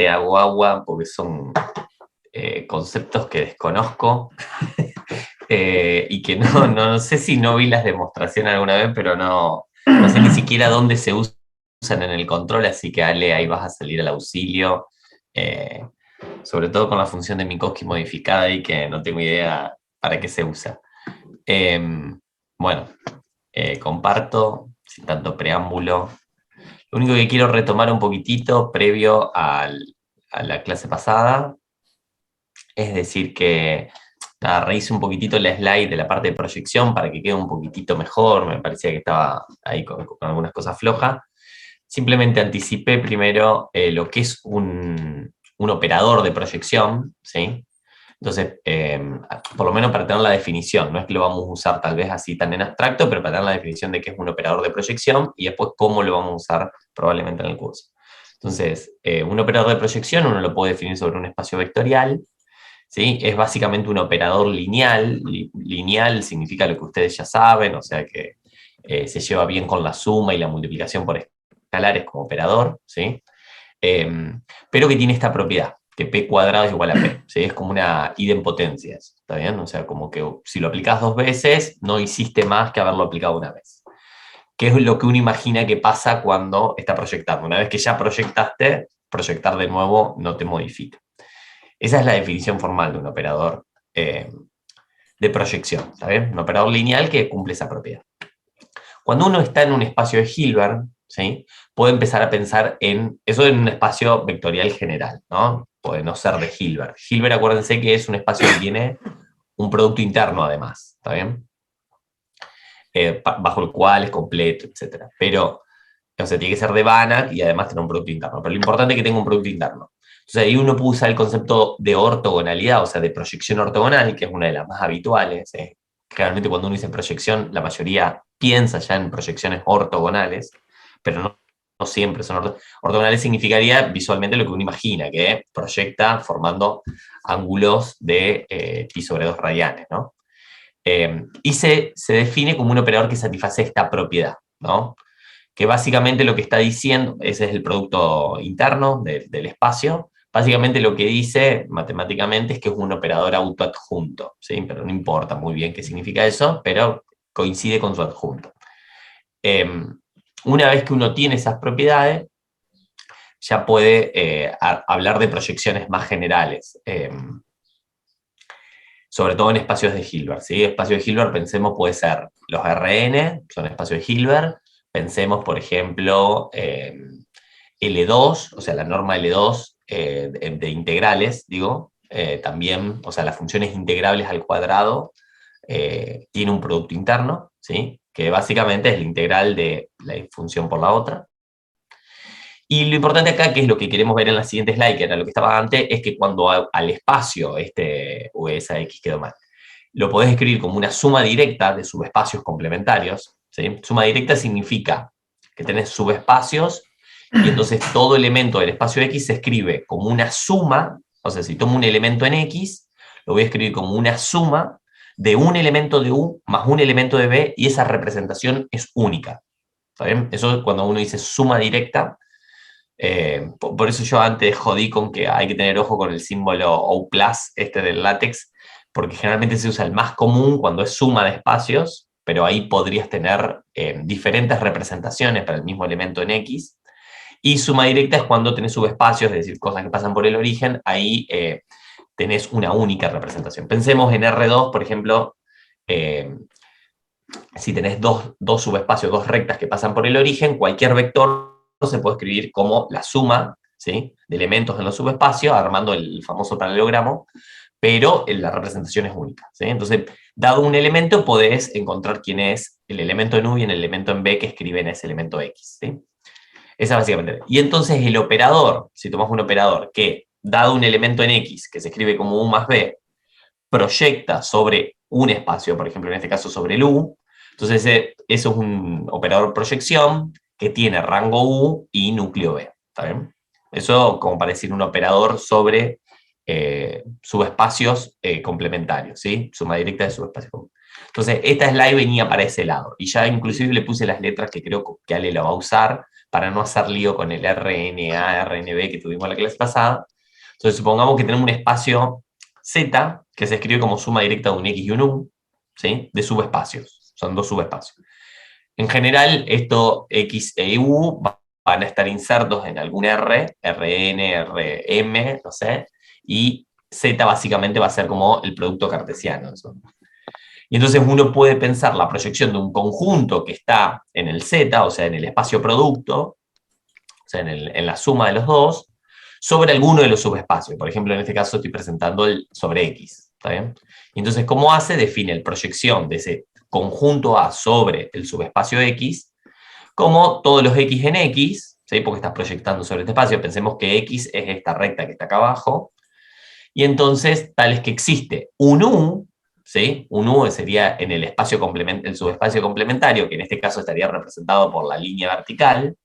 te hago agua porque son conceptos que desconozco y que no sé si no vi las demostraciones alguna vez, pero no sé ni siquiera dónde se usan en el control, así que Ale, ahí vas a salir al auxilio, eh, sobre todo con la función de Minkowski modificada y que no tengo idea para qué se usa. Bueno, comparto, sin tanto preámbulo. Lo único que quiero retomar un poquitito previo a la clase pasada, es decir que nada, rehice un poquitito la slide de la parte de proyección para que quede un poquitito mejor, me parecía que estaba ahí con algunas cosas flojas. Simplemente anticipé primero lo que es un operador de proyección, ¿sí? Entonces, por lo menos para tener la definición, no es que lo vamos a usar tal vez así tan en abstracto, pero para tener la definición de qué es un operador de proyección y después cómo lo vamos a usar probablemente en el curso. Entonces, un operador de proyección uno lo puede definir sobre un espacio vectorial, ¿sí? Es básicamente un operador lineal. Lineal significa lo que ustedes ya saben, o sea que se lleva bien con la suma y la multiplicación por escalares como operador, ¿sí? Pero que tiene esta propiedad, que p cuadrado es igual a p, ¿sí? Es como una idempotencias, ¿está bien? O sea, como que si lo aplicás 2 veces, no hiciste más que haberlo aplicado una vez. ¿Qué es lo que uno imagina que pasa cuando está proyectando? Una vez que ya proyectaste, proyectar de nuevo no te modifica. Esa es la definición formal de un operador de proyección, ¿está bien? Un operador lineal que cumple esa propiedad. Cuando uno está en un espacio de Hilbert, ¿sí? Puede empezar a pensar en eso en un espacio vectorial general, ¿no? Puede no ser de Hilbert. Hilbert, acuérdense que es un espacio que tiene un producto interno además, ¿está bien? Bajo el cual es completo, etc. Pero, o sea, tiene que ser de Banach y además tener un producto interno. Pero lo importante es que tenga un producto interno. Entonces ahí uno puede usar el concepto de ortogonalidad, o sea, de proyección ortogonal, que es una de las más habituales. Generalmente cuando uno dice proyección, la mayoría piensa ya en proyecciones ortogonales, pero no siempre son ortogonales. Significaría visualmente lo que uno imagina, que proyecta formando ángulos de pi sobre 2 radianes, ¿no? Y se define como un operador que satisface esta propiedad, ¿no? Que básicamente lo que está diciendo, ese es el producto interno del espacio, básicamente lo que dice matemáticamente es que es un operador autoadjunto, ¿sí? Pero no importa muy bien qué significa eso, pero coincide con su adjunto. Una vez que uno tiene esas propiedades, ya puede hablar de proyecciones más generales, sobre todo en espacios de Hilbert, ¿sí? Espacios de Hilbert, pensemos, puede ser los Rn, son espacios de Hilbert. Pensemos, por ejemplo, L2, o sea, la norma L2 de integrales, digo, también, o sea, las funciones integrables al cuadrado tiene un producto interno, ¿sí? Que básicamente es la integral de la función por la otra. Y lo importante acá, que es lo que queremos ver en la siguiente slide, que era lo que estaba antes, es que cuando al espacio, esa X quedó mal, lo podés escribir como una suma directa de subespacios complementarios, ¿sí? Suma directa significa que tenés subespacios y entonces todo elemento del espacio X se escribe como una suma, o sea, si tomo un elemento en X, lo voy a escribir como una suma de un elemento de U más un elemento de B y esa representación es única. ¿Está bien? Eso es cuando uno dice suma directa. Por eso yo antes jodí con que hay que tener ojo con el símbolo O+, del látex, porque generalmente se usa el más común cuando es suma de espacios, pero ahí podrías tener diferentes representaciones para el mismo elemento en X. Y suma directa es cuando tenés subespacios, es decir, cosas que pasan por el origen, ahí tenés una única representación. Pensemos en R2, por ejemplo, si tenés dos subespacios, dos rectas que pasan por el origen, cualquier vector se puede escribir como la suma, ¿sí?, de elementos en los subespacios, armando el famoso paralelogramo, pero la representación es única, ¿sí? Entonces, dado un elemento, podés encontrar quién es el elemento en U y el elemento en B que escriben ese elemento X, ¿sí? Esa básicamente. Y entonces el operador, si tomamos un operador que, dado un elemento en X, que se escribe como U más B, proyecta sobre un espacio, por ejemplo, en este caso sobre el U, entonces eso es un operador proyección que tiene rango U y núcleo B, ¿está bien? Eso como para decir un operador sobre subespacios complementarios, ¿sí? Suma directa de subespacios complementarios. Entonces, esta slide venía para ese lado, y ya inclusive le puse las letras que creo que Ale la va a usar, para no hacer lío con el RNA, RNB que tuvimos en la clase pasada. Entonces supongamos que tenemos un espacio Z que se escribe como suma directa de un X y un U, ¿sí? De subespacios, son dos subespacios. En general, esto X e U van a estar insertos en algún R, Rn, Rm, no sé, y Z básicamente va a ser como el producto cartesiano. Y entonces uno puede pensar la proyección de un conjunto que está en el Z, o sea, en el espacio producto, o sea, en la suma de los dos, sobre alguno de los subespacios. Por ejemplo, en este caso estoy presentando el sobre X, ¿está bien? Y entonces, ¿cómo hace? Define la proyección de ese conjunto A sobre el subespacio X, como todos los X en X, ¿sí? Porque estás proyectando sobre este espacio. Pensemos que X es esta recta que está acá abajo, y entonces, tal es que existe un U, ¿sí? Un U sería en el espacio el subespacio complementario, que en este caso estaría representado por la línea vertical,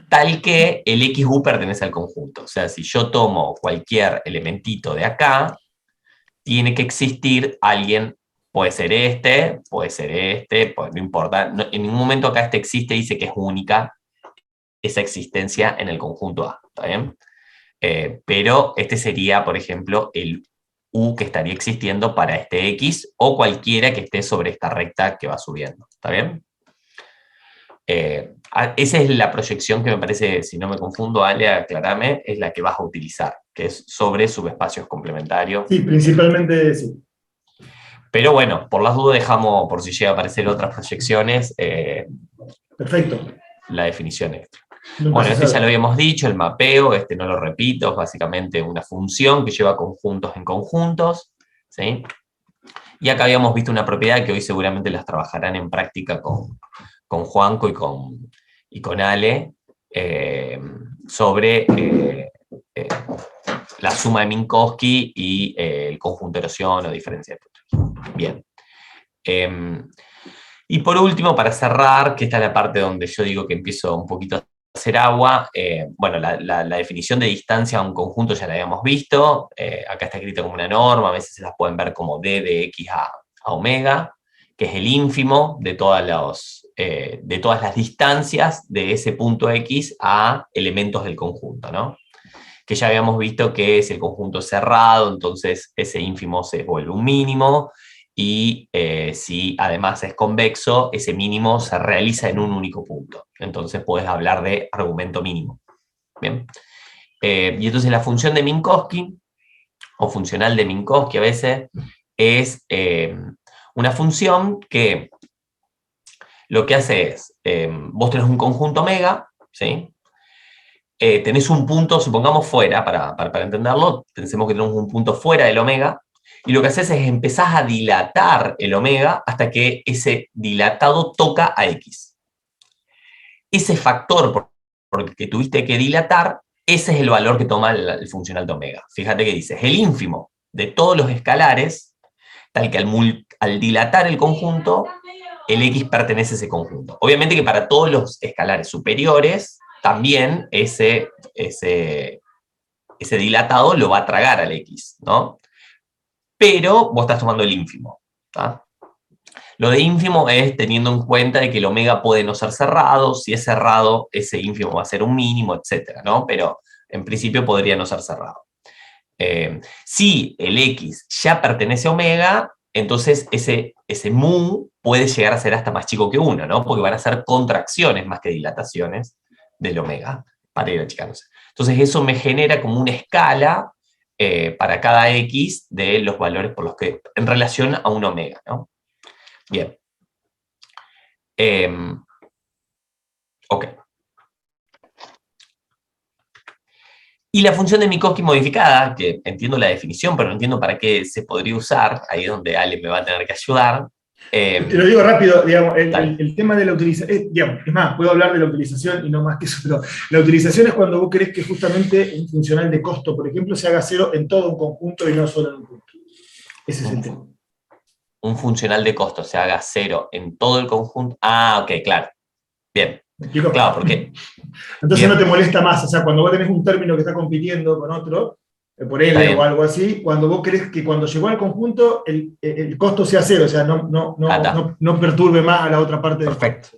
tal que el XU pertenece al conjunto. O sea, si yo tomo cualquier elementito de acá, tiene que existir alguien, puede ser este, pues no importa, en ningún momento acá este existe, dice que es única esa existencia en el conjunto A, ¿está bien? Pero este sería, por ejemplo, el U que estaría existiendo para este X o cualquiera que esté sobre esta recta que va subiendo, ¿está bien? Esa es la proyección que me parece, si no me confundo, Ale, aclarame, es la que vas a utilizar, que es sobre subespacios complementarios. Sí, principalmente sí. Pero bueno, por las dudas dejamos, por si llega a aparecer otras proyecciones, Perfecto. la definición extra. Nunca Bueno, se este ya sabe. lo habíamos dicho, el mapeo, este no lo repito, es básicamente una función que lleva conjuntos en conjuntos, ¿sí? Y acá habíamos visto una propiedad que hoy seguramente las trabajarán en práctica con Juanco y con Ale, sobre la suma de Minkowski y el conjunto de erosión o diferencia de puntos. Bien. Y por último, para cerrar, que esta es la parte donde yo digo que empiezo un poquito a hacer agua, bueno, la definición de distancia a un conjunto ya la habíamos visto, acá está escrito como una norma, a veces se las pueden ver como d de x a omega, que es el ínfimo de todas las distancias de ese punto x a elementos del conjunto, ¿no? Que ya habíamos visto que es el conjunto cerrado, entonces ese ínfimo se vuelve un mínimo, y si además es convexo, ese mínimo se realiza en un único punto. Entonces puedes hablar de argumento mínimo. Bien. Y entonces la función de Minkowski, o funcional de Minkowski a veces, es una función que lo que hace es, vos tenés un conjunto omega, ¿sí? Tenés un punto, supongamos fuera, para entenderlo, pensemos que tenemos un punto fuera del omega, y lo que haces es empezás a dilatar el omega hasta que ese dilatado toca a x. Ese factor por el que tuviste que dilatar, ese es el valor que toma el funcional de omega. Fíjate que dice, es el ínfimo de todos los escalares, tal que al dilatar el conjunto, el x pertenece a ese conjunto. Obviamente que para todos los escalares superiores, también ese dilatado lo va a tragar al x, ¿no? Pero vos estás tomando el ínfimo, ¿tá? Lo de ínfimo es teniendo en cuenta de que el omega puede no ser cerrado, si es cerrado, ese ínfimo va a ser un mínimo, etcétera, ¿no? Pero en principio podría no ser cerrado. Si el x ya pertenece a omega, entonces ese mu puede llegar a ser hasta más chico que 1, ¿no? Porque van a ser contracciones más que dilataciones del omega para ir achicándose. Entonces eso me genera como una escala para cada x de los valores por los que, en relación a un omega, ¿no? Bien. Ok. Y la función de Minkowski modificada, que entiendo la definición, pero no entiendo para qué se podría usar, ahí es donde Ale me va a tener que ayudar. Te lo digo rápido, digamos, Dale. el tema de la utilización, digamos, es más, puedo hablar de la utilización y no más que eso, pero la utilización es cuando vos querés que justamente un funcional de costo, por ejemplo, se haga cero en todo un conjunto y no solo en un punto. Ese es el tema. Un funcional de costo se haga cero en todo el conjunto. Ah, ok, claro. Bien. ¿Me explico? Claro, porque... Entonces bien. no te molesta más, o sea, cuando vos tenés un término que está compitiendo con otro, por L o algo así, cuando vos querés que cuando llegó al conjunto el costo sea cero, o sea, no perturbe más a la otra parte. Perfecto.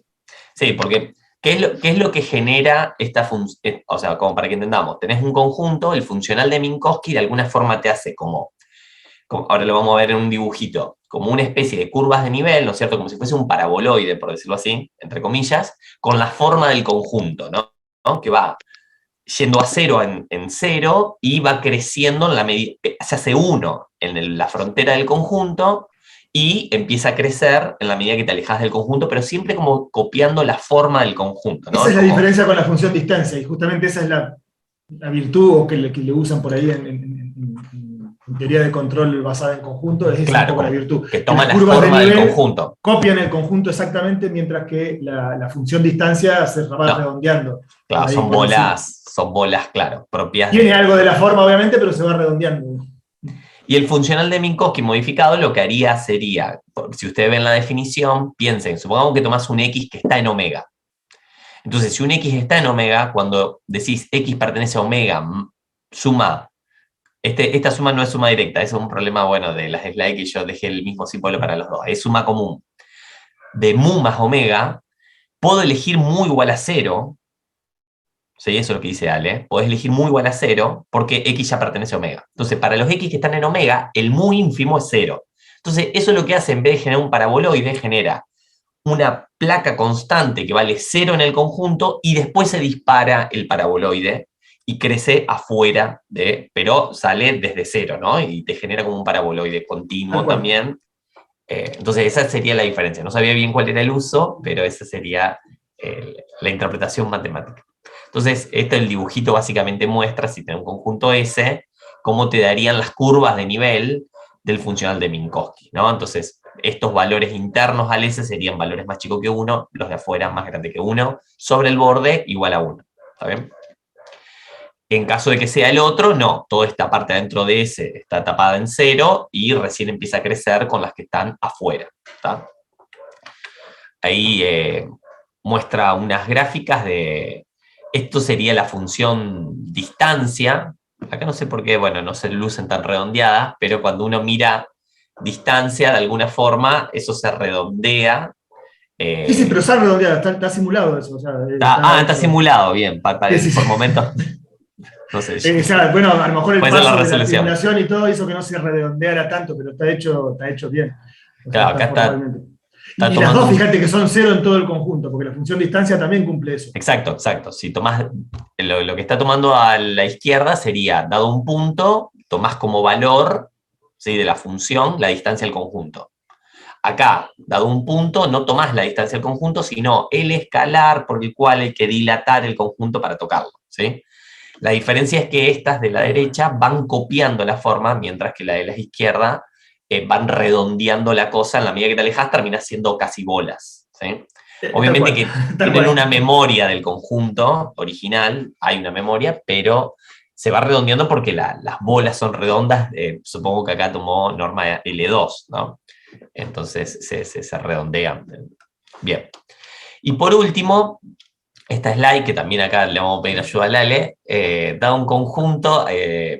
Sí, porque qué es lo que genera esta función? O sea, como para que entendamos, tenés un conjunto, el funcional de Minkowski de alguna forma te hace ahora lo vamos a ver en un dibujito, como una especie de curvas de nivel, ¿no es cierto? Como si fuese un paraboloide, por decirlo así, entre comillas, con la forma del conjunto, ¿no? Que va yendo a cero en cero y va creciendo en la medida, se hace uno en la frontera del conjunto y empieza a crecer en la medida que te alejas del conjunto, pero siempre como copiando la forma del conjunto, ¿no? Esa es la como, diferencia con la función distancia, y justamente esa es la virtud o que le usan por ahí en teoría de control basada en conjunto, es esa un claro, poco la como virtud. que Que toma las la curvas de forma del nivel conjunto. copian el conjunto exactamente, mientras que la función distancia se va No, redondeando por claro, ahí por encima. son bolas, claro, propias Tiene algo de la forma, obviamente, pero se va redondeando. Y el funcional de Minkowski modificado lo que haría sería, si ustedes ven la definición, piensen, supongamos que tomás un X que está en omega. Entonces, si un X está en omega, cuando decís X pertenece a omega, suma, esta suma no es suma directa, es un problema, bueno, de las slides que yo dejé el mismo símbolo para los dos, es suma común. De mu más omega, puedo elegir mu igual a 0, ¿sí? Eso es lo que dice Ale, podés elegir mu igual a 0 porque X ya pertenece a omega. Entonces, para los X que están en omega, el mu ínfimo es 0. Entonces, eso es lo que hace, en vez de generar un paraboloide, genera una placa constante que vale 0 en el conjunto y después se dispara el paraboloide y crece afuera pero sale desde 0, ¿no? Y te genera como un paraboloide continuo también. Entonces esa sería la diferencia. No sabía bien cuál era el uso, pero esa sería la interpretación matemática. Entonces, el dibujito básicamente muestra, si tenés un conjunto S, cómo te darían las curvas de nivel del funcional de Minkowski, ¿no? Entonces, estos valores internos al S serían valores más chicos que 1, los de afuera más grandes que 1, sobre el borde igual a 1. ¿Está bien? En caso de que sea el otro, no. Toda esta parte adentro de S está tapada en 0 y recién empieza a crecer con las que están afuera. ¿Está? Ahí muestra unas gráficas de... Esto sería la función distancia. Acá no sé por qué, bueno, no se lucen tan redondeadas, pero cuando uno mira distancia, de alguna forma, eso se redondea. Sí, pero está redondeada, está simulado eso. O sea, Está simulado, bien, por momentos. No sé. O sea, bueno, a lo mejor el Puede ser paso la de la resolución. simulación y todo hizo que no se redondeara tanto, pero está hecho bien. O sea, Claro, acá está y las tomando dos, fíjate que son 0 en todo el conjunto, porque la función distancia también cumple eso. Exacto. Si tomás lo que está tomando a la izquierda sería, dado un punto, tomás como valor, ¿sí?, de la función la distancia al conjunto. Acá, dado un punto, no tomás la distancia al conjunto, sino el escalar por el cual hay que dilatar el conjunto para tocarlo, ¿sí? La diferencia es que estas de la derecha van copiando la forma, mientras que la de la izquierda van redondeando la cosa. En la medida que te alejas, terminas siendo casi bolas, ¿sí? Obviamente que tienen una memoria del conjunto original, hay una memoria, pero se va redondeando porque las bolas son redondas. Supongo que acá tomó norma L2, ¿no? Entonces se redondean. Bien. Y por último, esta slide, que también acá le vamos a pedir ayuda a Lale, da un conjunto.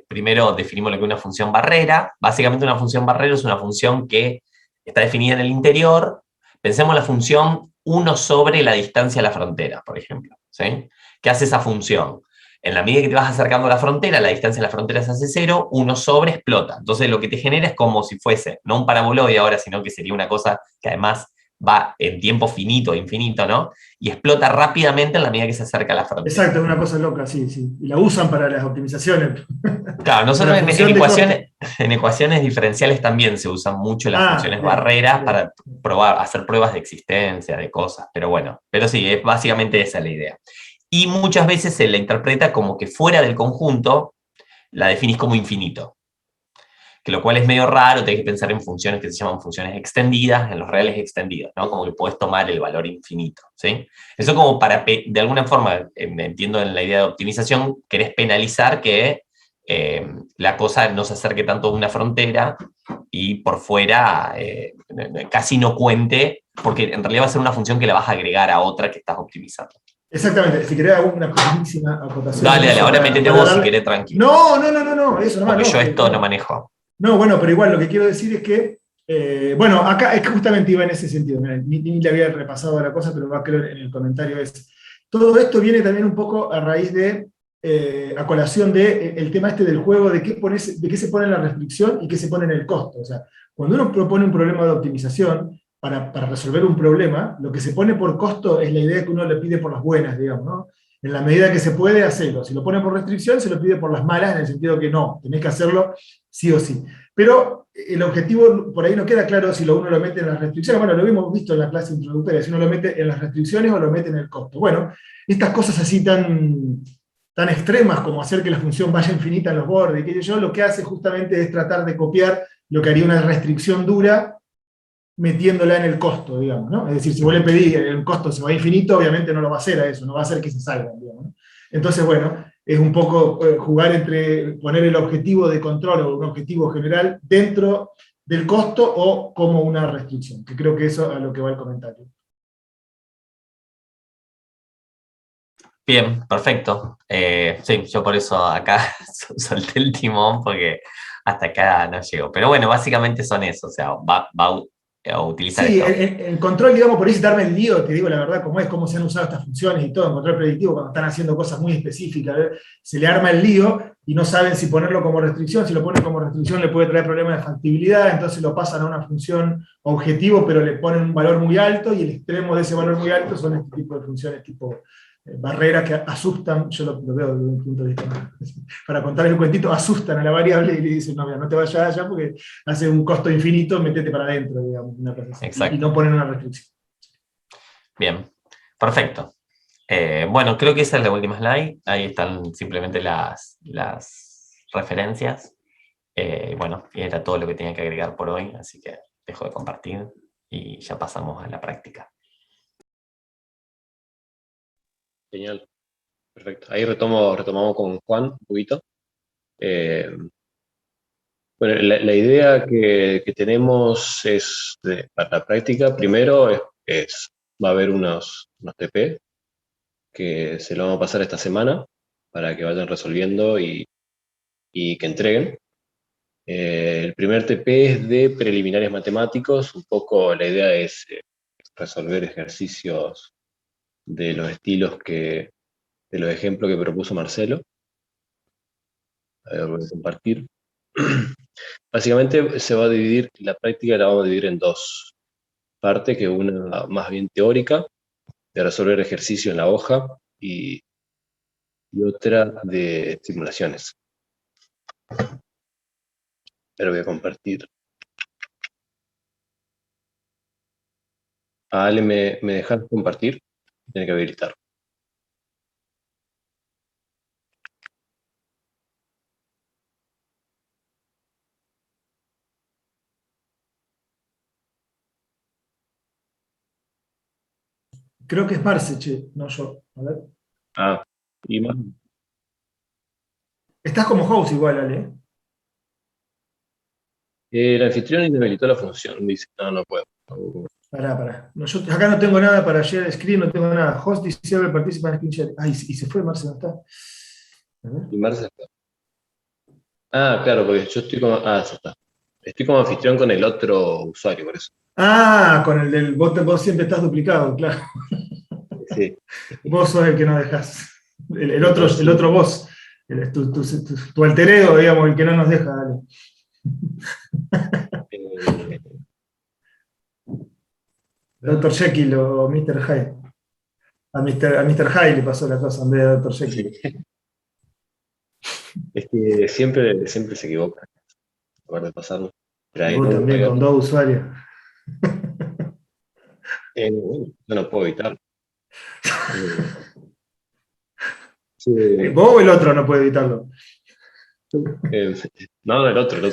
Primero definimos lo que es una función barrera. Básicamente una función barrera es una función que está definida en el interior. Pensemos la función 1 sobre la distancia a la frontera, por ejemplo, ¿sí? ¿Qué hace esa función? En la medida que te vas acercando a la frontera, la distancia a la frontera se hace 0, 1 sobre explota. Entonces lo que te genera es como si fuese, no un paraboloide ahora, sino que sería una cosa que además va en tiempo finito, infinito, ¿no? Y explota rápidamente en la medida que se acerca a la frontera. Exacto, es una cosa loca, sí. Y la usan para las optimizaciones. Claro, nosotros en ecuaciones diferenciales también se usan mucho las funciones barreras para hacer pruebas de existencia, de cosas, pero bueno, pero sí, es básicamente esa la idea. Y muchas veces se la interpreta como que fuera del conjunto la definís como infinito, que lo cual es medio raro. Tenés que pensar en funciones que se llaman funciones extendidas, en los reales extendidos, ¿no? Como que podés tomar el valor infinito, ¿sí? Eso como para, de alguna forma, entiendo en la idea de optimización, querés penalizar que la cosa no se acerque tanto a una frontera y por fuera casi no cuente, porque en realidad va a ser una función que la vas a agregar a otra que estás optimizando. Exactamente, si querés hago una pequeñísima acotación. Dale, ahora métete vos si querés, tranquilo. No, eso nomás. Porque yo esto no manejo. No, bueno, pero igual lo que quiero decir es que, bueno, acá es que justamente iba en ese sentido. Ni le había repasado la cosa, pero va, creo, en el comentario es todo esto viene también un poco a raíz de, a colación del tema este del juego, de qué se pone en la restricción y qué se pone en el costo. O sea, cuando uno propone un problema de optimización, para resolver un problema, lo que se pone por costo es la idea que uno le pide por las buenas, digamos, ¿no? En la medida que se puede hacerlo. Si lo pone por restricción, se lo pide por las malas, en el sentido que no, tenés que hacerlo sí o sí. Pero el objetivo por ahí no queda claro si uno lo mete en las restricciones. Bueno, lo hemos visto en la clase introductoria, si uno lo mete en las restricciones o lo mete en el costo. Bueno, estas cosas así tan extremas como hacer que la función vaya infinita en los bordes, y que yo lo que hace justamente es tratar de copiar lo que haría una restricción dura metiéndola en el costo, digamos, ¿no? Es decir, si vos le pedís el costo se va a infinito, obviamente no lo va a hacer a eso, no va a hacer que se salgan, digamos, ¿no? Entonces, bueno, es un poco jugar entre poner el objetivo de control o un objetivo general dentro del costo o como una restricción, que creo que eso es a lo que va el comentario. Bien, perfecto. Sí, yo por eso acá solté el timón, porque hasta acá no llego. Pero bueno, básicamente son eso, o sea, va a utilizar Sí, esto. el control, digamos, por ahí darme el lío, te digo la verdad, cómo se han usado estas funciones y todo, en control predictivo, cuando están haciendo cosas muy específicas, se le arma el lío y no saben si ponerlo como restricción, si lo ponen como restricción le puede traer problemas de factibilidad, entonces lo pasan a una función objetivo, pero le ponen un valor muy alto, y el extremo de ese valor muy alto son este tipo de funciones tipo barreras que asustan, yo lo veo desde un punto de vista más, para contar el cuentito, asustan a la variable y le dicen, no, mira, no te vayas allá porque hace un costo infinito, metete para adentro, digamos, una cosa así. Exacto. Y no ponen una restricción. Bien, perfecto. Bueno, creo que esa es la última slide. Ahí están simplemente las referencias. Bueno, y era todo lo que tenía que agregar por hoy, así que dejo de compartir y ya pasamos a la práctica. Genial, perfecto. Ahí retomamos con Juan un poquito. Bueno, la idea que tenemos es, para la práctica, primero va a haber unos TP que se lo vamos a pasar esta semana para que vayan resolviendo y que entreguen. El primer TP es de preliminares matemáticos. Un poco la idea es resolver ejercicios de los estilos de los ejemplos que propuso Marcelo. A ver, voy a compartir. Básicamente se va a dividir, la práctica la vamos a dividir en dos partes, que una más bien teórica, de resolver ejercicios en la hoja, y otra de simulaciones. Pero voy a compartir. Ale, ¿me dejas compartir? Tiene que habilitar. Creo que es Marce, che, no yo. A ver. Ah, y más. Estás como host igual, Ale. El anfitrión inhabilitó la función. Dice, no puedo. Pará. No, yo acá no tengo nada para share screen, no tengo nada. Host disable participant screen share. Ay, y se fue Marce, ¿no está? A ver. Y Marce está. Ah, claro, porque yo estoy como. Ah, ya está. Estoy como anfitrión con el otro usuario, por eso. Ah, con el del vos siempre estás duplicado, claro. Sí. Vos sos el que no dejás. El otro vos. Tu alter ego, digamos, el que no nos deja, dale. Dr. Jekyll o Mr. Hyde. A Mr. Hyde le pasó la cosa en vez de Dr. Jekyll. Sí. Es que siempre se equivoca. En lugar de pasarlo. Y vos también con dos usuarios. Bueno, yo no puedo evitarlo. Sí. Vos o el otro no puede evitarlo. No, el otro.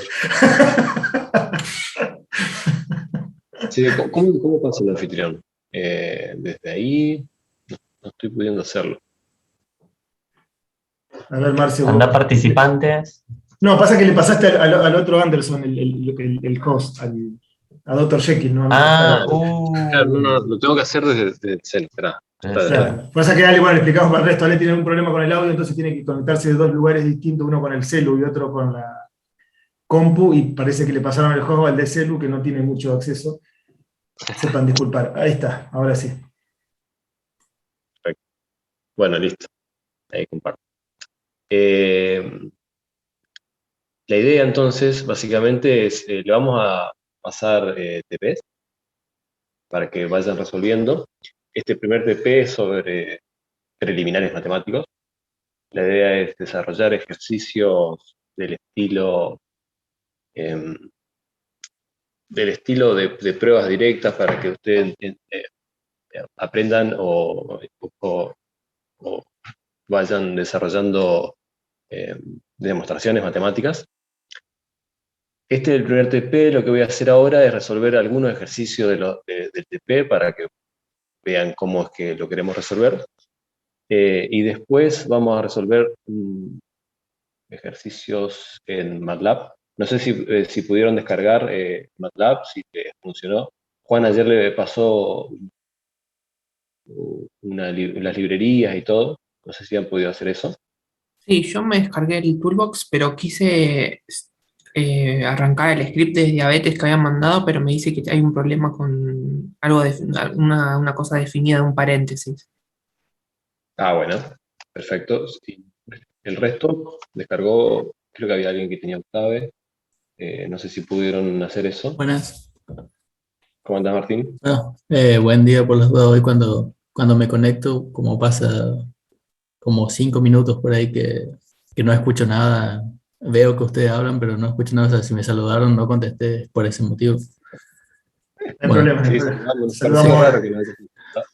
Sí, ¿cómo pasa el anfitrión? Desde ahí no estoy pudiendo hacerlo. A ver, Marcio. Anda participantes. No, pasa que le pasaste al otro Anderson, el host, a Dr. Jekyll, ¿no? Claro, no, lo tengo que hacer desde el cel. Claro. Pasa que Ale, bueno, le explicamos para el resto, Ale tiene un problema con el audio, entonces tiene que conectarse de dos lugares distintos, uno con el celu y otro con la compu, y parece que le pasaron el juego al de celu, que no tiene mucho acceso. Sepan disculpar. Ahí está, ahora sí. Bueno, listo. Ahí comparto. La idea entonces, básicamente, es, le vamos a pasar TPs para que vayan resolviendo. Este primer TP es sobre preliminares matemáticos. La idea es desarrollar ejercicios em, del estilo de pruebas directas para que ustedes aprendan o vayan desarrollando demostraciones matemáticas. Este es el primer TP. Lo que voy a hacer ahora es resolver algunos ejercicios del TP para que vean cómo es que lo queremos resolver. Y después vamos a resolver ejercicios en MATLAB. No sé si pudieron descargar MATLAB, si les funcionó. Juan ayer le pasó las librerías y todo. No sé si han podido hacer eso. Sí, yo me descargué el Toolbox, pero quise arrancar el script de diabetes que habían mandado, pero me dice que hay un problema con algo de una cosa definida de un paréntesis. Ah, bueno, perfecto. Sí. El resto descargó, creo que había alguien que tenía Octave. No sé si pudieron hacer eso. Buenas. ¿Cómo andás, Martín? Bueno, buen día por los dos. Hoy cuando me conecto, como pasa como 5 minutos por ahí que no escucho nada, veo que ustedes hablan, pero no escucho nada. O sea, si me saludaron, no contesté por ese motivo. No hay Bueno, problema, no hay Sí, problema. saludamos. Saludamos Parecía a- raro que no hayas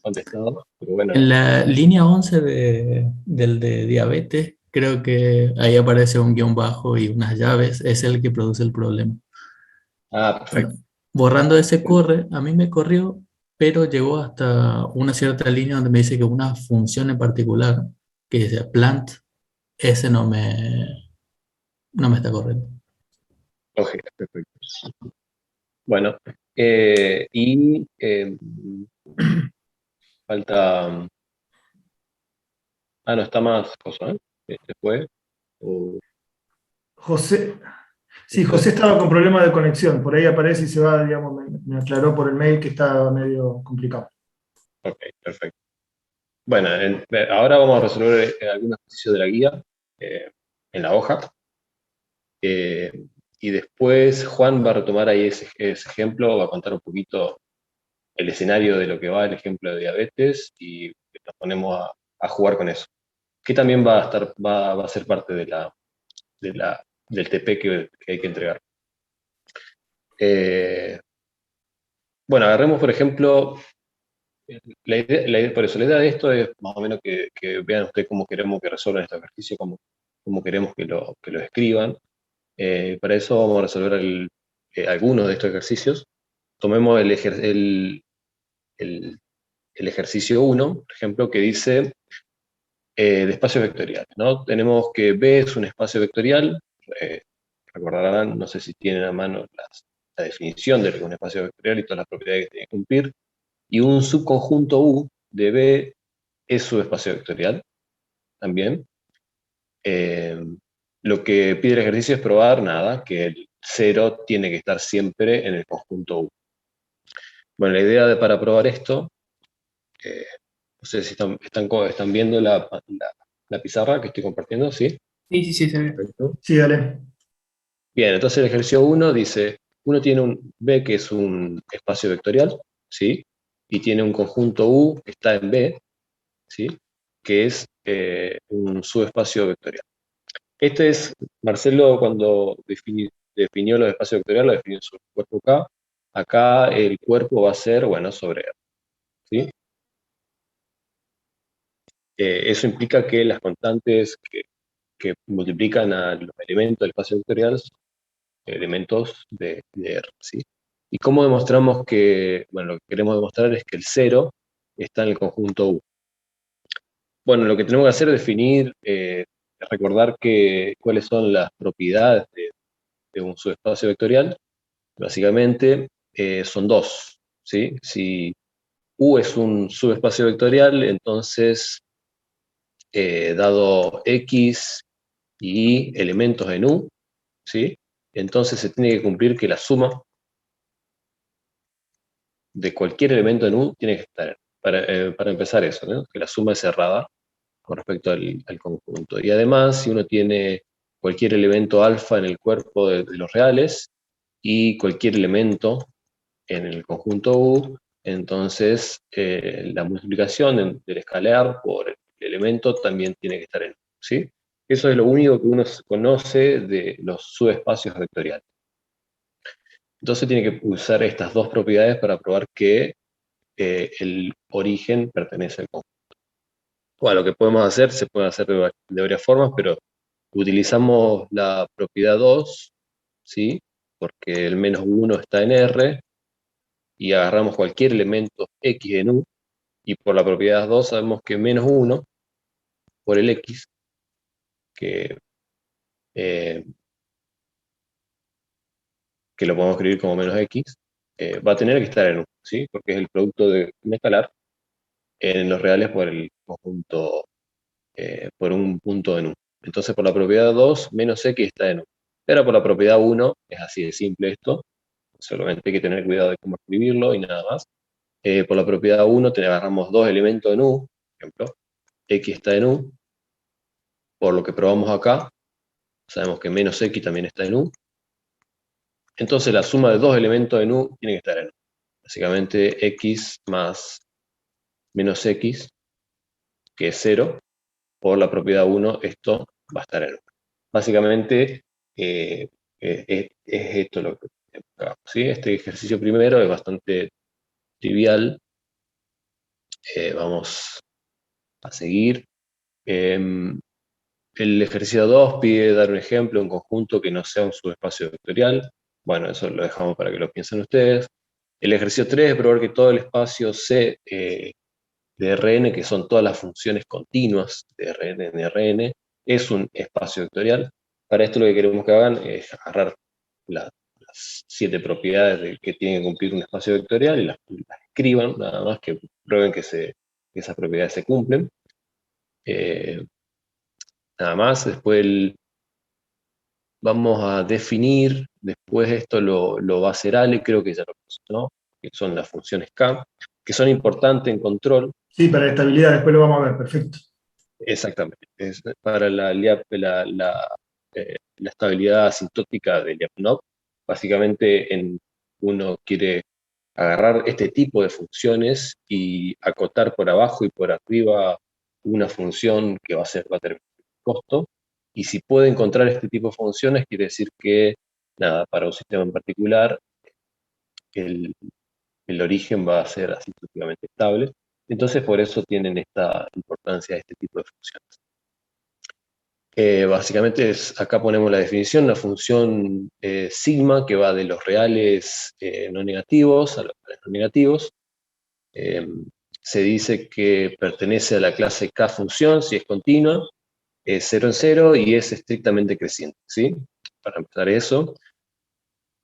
contestado, pero bueno. en la línea 11 del de diabetes, creo que ahí aparece un guión bajo y unas llaves. Es el que produce el problema. Ah, Bueno, perfecto. borrando ese corre, a mí me corrió, pero llegó hasta una cierta línea donde me dice que una función en particular, que dice plant, ese no me está corriendo. Ok, perfecto. Bueno, y falta. No está más cosa, ¿eh? Después. o- José, sí, José estaba con problemas de conexión, por ahí aparece y se va, digamos, me aclaró por el mail que estaba medio complicado. Ok, perfecto. Bueno, ahora vamos a resolver algunos ejercicios de la guía en la hoja. Eh, y después Juan va a retomar ahí ese ejemplo, va a contar un poquito el escenario de lo que va el ejemplo de diabetes y nos ponemos a jugar con eso. Que también va a ser parte del TP que hay que entregar. Bueno, agarremos por ejemplo, por eso la idea de esto es más o menos que vean ustedes cómo queremos que resuelvan este ejercicio, cómo queremos que lo escriban. Para eso vamos a resolver algunos de estos ejercicios. Tomemos el ejercicio 1, por ejemplo, que dice de espacios vectoriales, ¿no? Tenemos que B es un espacio vectorial, recordarán, no sé si tienen a mano la definición de lo que es un espacio vectorial y todas las propiedades que tiene que cumplir, y un subconjunto U de B es su espacio vectorial, también. Lo que pide el ejercicio es probar, nada, que el 0 tiene que estar siempre en el conjunto U. Bueno, la idea para probar esto, no sé si están viendo la pizarra que estoy compartiendo, ¿sí? Sí, sí, sí, se ve. Perfecto. Sí, dale. Bien, entonces el ejercicio 1 dice, uno tiene un B que es un espacio vectorial, ¿sí? Y tiene un conjunto U que está en B, ¿sí? Que es un subespacio vectorial. Este es, Marcelo cuando definió los espacios vectoriales, lo definió sobre el cuerpo K. Acá el cuerpo va a ser, bueno, sobre R, ¿sí? Eso implica que las constantes que multiplican a los elementos del espacio vectorial son elementos de R, ¿sí? ¿Y cómo demostramos que, bueno, lo que queremos demostrar es que el 0 está en el conjunto U? Bueno, lo que tenemos que hacer es definir, recordar cuáles son las propiedades de un subespacio vectorial. Básicamente son dos, ¿sí? Si U es un subespacio vectorial, entonces dado X y elementos en U, ¿sí? Entonces se tiene que cumplir que la suma de cualquier elemento en U tiene que estar, para empezar eso, ¿no? Que la suma es cerrada. con respecto al conjunto. Y además, si uno tiene cualquier elemento alfa en el cuerpo de los reales y cualquier elemento en el conjunto U, entonces la multiplicación del escalar por el elemento también tiene que estar en U, ¿sí? Eso es lo único que uno conoce de los subespacios vectoriales. Entonces tiene que usar estas dos propiedades para probar que el origen pertenece al conjunto. Bueno, lo que podemos hacer, se puede hacer de varias formas, pero utilizamos la propiedad 2, ¿sí? Porque el -1 está en R, y agarramos cualquier elemento X en U, y por la propiedad 2 sabemos que -1 por el X, que lo podemos escribir como -X, va a tener que estar en U, ¿sí? Porque es el producto de un escalar en los reales por el conjunto, por un punto en U. Entonces por la propiedad 2, -X está en U. Pero por la propiedad 1, es así de simple esto, solamente hay que tener cuidado de cómo escribirlo y nada más. Por la propiedad 1 agarramos dos elementos en U, por ejemplo, X está en U, por lo que probamos acá, sabemos que -X también está en U. Entonces la suma de dos elementos en U tiene que estar en U. Básicamente X más -X, que es 0, por la propiedad 1, esto va a estar en U. Básicamente es esto lo que buscamos, ¿sí? Este ejercicio primero es bastante trivial. Vamos a seguir. El ejercicio 2 pide dar un ejemplo, un conjunto que no sea un subespacio vectorial. Bueno, eso lo dejamos para que lo piensen ustedes. El ejercicio 3 es probar que todo el espacio C de Rn, que son todas las funciones continuas de Rn en Rn, es un espacio vectorial. Para esto lo que queremos que hagan es agarrar las 7 propiedades que tiene que cumplir un espacio vectorial y las escriban, nada más que prueben que esas propiedades se cumplen. Nada más, después vamos a definir, después esto lo va a hacer Ale, creo que ya lo puso, ¿no? Que son las funciones K, que son importantes en control. Sí, para la estabilidad, después lo vamos a ver, perfecto. Exactamente, es para la estabilidad asintótica de Lyapunov. Básicamente uno quiere agarrar este tipo de funciones y acotar por abajo y por arriba una función que va a tener costo, y si puede encontrar este tipo de funciones, quiere decir que, nada, para un sistema en particular, el origen va a ser asintóticamente estable. Entonces, por eso tienen esta importancia este tipo de funciones. Básicamente, acá ponemos la definición, la función sigma, que va de los reales no negativos a los reales no negativos. Se dice que pertenece a la clase K función, si es continua, es 0 en 0 y es estrictamente creciente, ¿sí? Para empezar eso.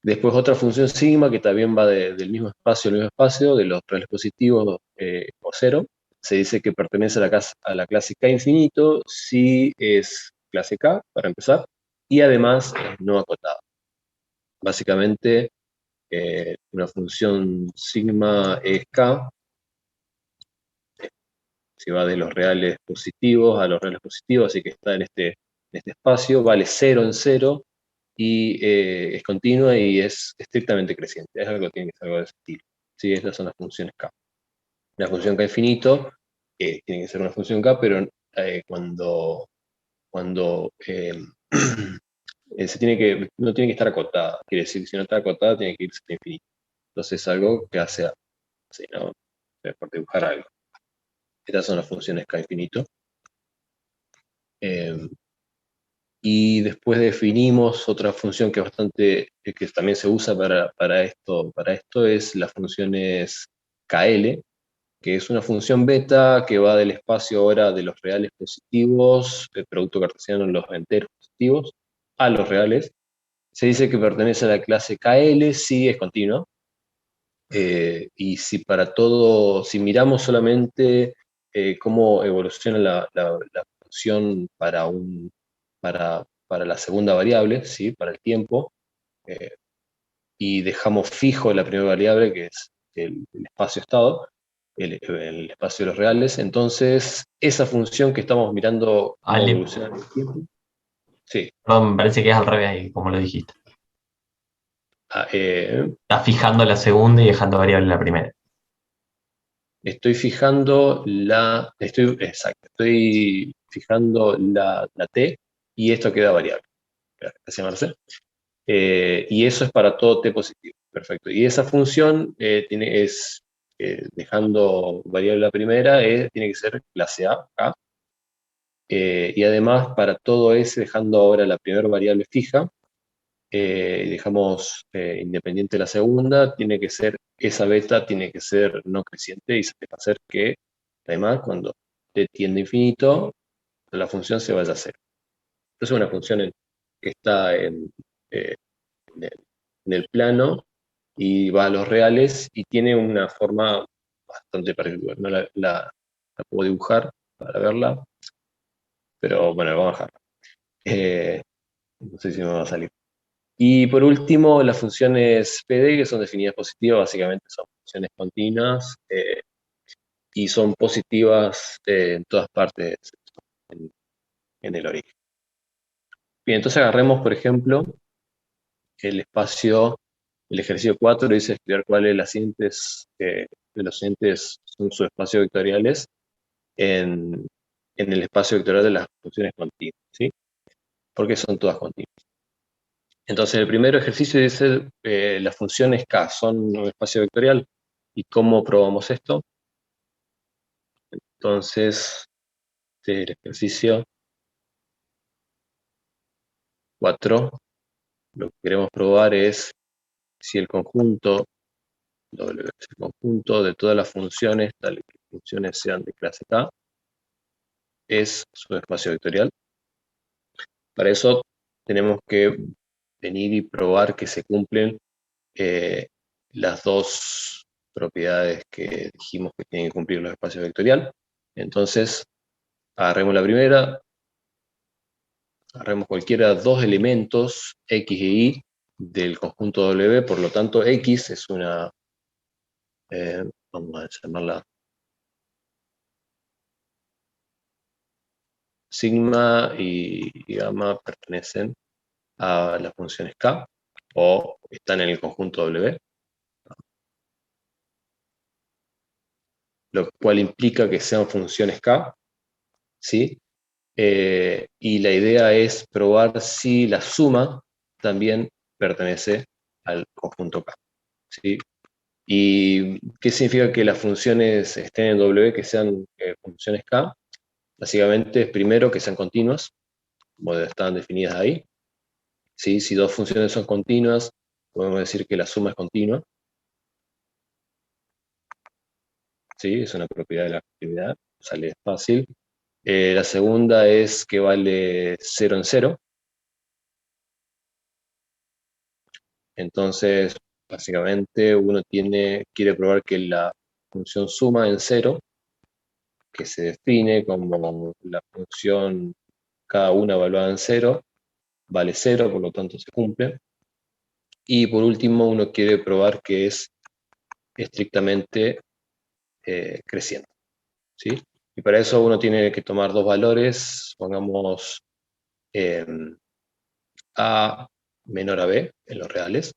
Después otra función sigma que también va del mismo espacio al mismo espacio, de los reales positivos o 0. Se dice que pertenece a la clase K infinito si es clase K, para empezar, y además es no acotada. Básicamente, una función sigma es K, si va de los reales positivos a los reales positivos, así que está en este espacio, vale 0 en 0, y es continua y es estrictamente creciente. Es algo que tiene que ser algo de ese estilo. ¿Sí? Estas son las funciones K. La función K infinito tiene que ser una función K, pero cuando no tiene que estar acotada. Quiere decir, si no está acotada, tiene que irse a infinito. Entonces es algo que hace así, ¿no? Por dibujar algo. Estas son las funciones K infinito. Y después definimos otra función que es que también se usa para esto es las funciones KL, que es una función beta que va del espacio ahora de los reales positivos, el producto cartesiano en los enteros positivos, a los reales. Se dice que pertenece a la clase KL si es continua. Y si si miramos solamente cómo evoluciona la función para la segunda variable, ¿sí? Para el tiempo, y dejamos fijo la primera variable, que es el espacio-estado, el espacio de los reales. Entonces, esa función que estamos mirando cómo Ale, evoluciona en el tiempo. Sí. perdón, me parece que es al revés ahí, como lo dijiste. Ah, Estás fijando la segunda y dejando variable la primera. estoy fijando estoy fijando la t y esto queda variable. Gracias, Marcel. Y eso es para todo t positivo. Perfecto. Y esa función dejando variable la primera, tiene que ser clase A, acá. Y además, para todo S, dejando ahora la primera variable fija, dejamos independiente la segunda, esa beta tiene que ser no creciente y se va a hacer que, además, cuando t tiende a infinito, la función se vaya a cero. Entonces, es una función que está eh, en el plano y va a los reales y tiene una forma bastante particular. No la puedo dibujar para verla, pero bueno, la voy a bajar. No sé si me va a salir. Y por último, las funciones PD, que son definidas positivas, básicamente son funciones continuas y son positivas en todas partes en el origen. Bien, entonces agarremos, por ejemplo, el ejercicio 4 dice estudiar cuáles de los siguientes son sus espacios vectoriales en el espacio vectorial de las funciones continuas, ¿sí? Porque son todas continuas. Entonces, el primer ejercicio dice, las funciones K son un espacio vectorial. ¿Y cómo probamos esto? Entonces, el ejercicio 4, lo que queremos probar es si el conjunto W, el conjunto de todas las funciones, tal que las funciones sean de clase K, es su espacio vectorial. Para eso tenemos que venir y probar que se cumplen las dos propiedades que dijimos que tienen que cumplir los espacios vectoriales. Entonces, agarremos la primera, agarremos cualquiera de dos elementos, X e Y, del conjunto W, por lo tanto, X es una, vamos a llamarla sigma y gamma pertenecen a las funciones K, o están en el conjunto W, lo cual implica que sean funciones K, ¿sí? Y la idea es probar si la suma también pertenece al conjunto K, ¿sí? ¿Y qué significa que las funciones estén en W, que sean funciones K? Básicamente, primero, que sean continuas, como están definidas ahí, ¿sí? Si dos funciones son continuas, podemos decir que la suma es continua, ¿sí? Es una propiedad de la continuidad, sale fácil. La segunda es que vale 0 en 0. Entonces, básicamente, uno quiere probar que la función suma en 0, que se define como la función cada una evaluada en 0, vale 0, por lo tanto se cumple. Y por último, uno quiere probar que es estrictamente creciente, ¿sí? Y para eso uno tiene que tomar dos valores, pongamos A menor a B en los reales,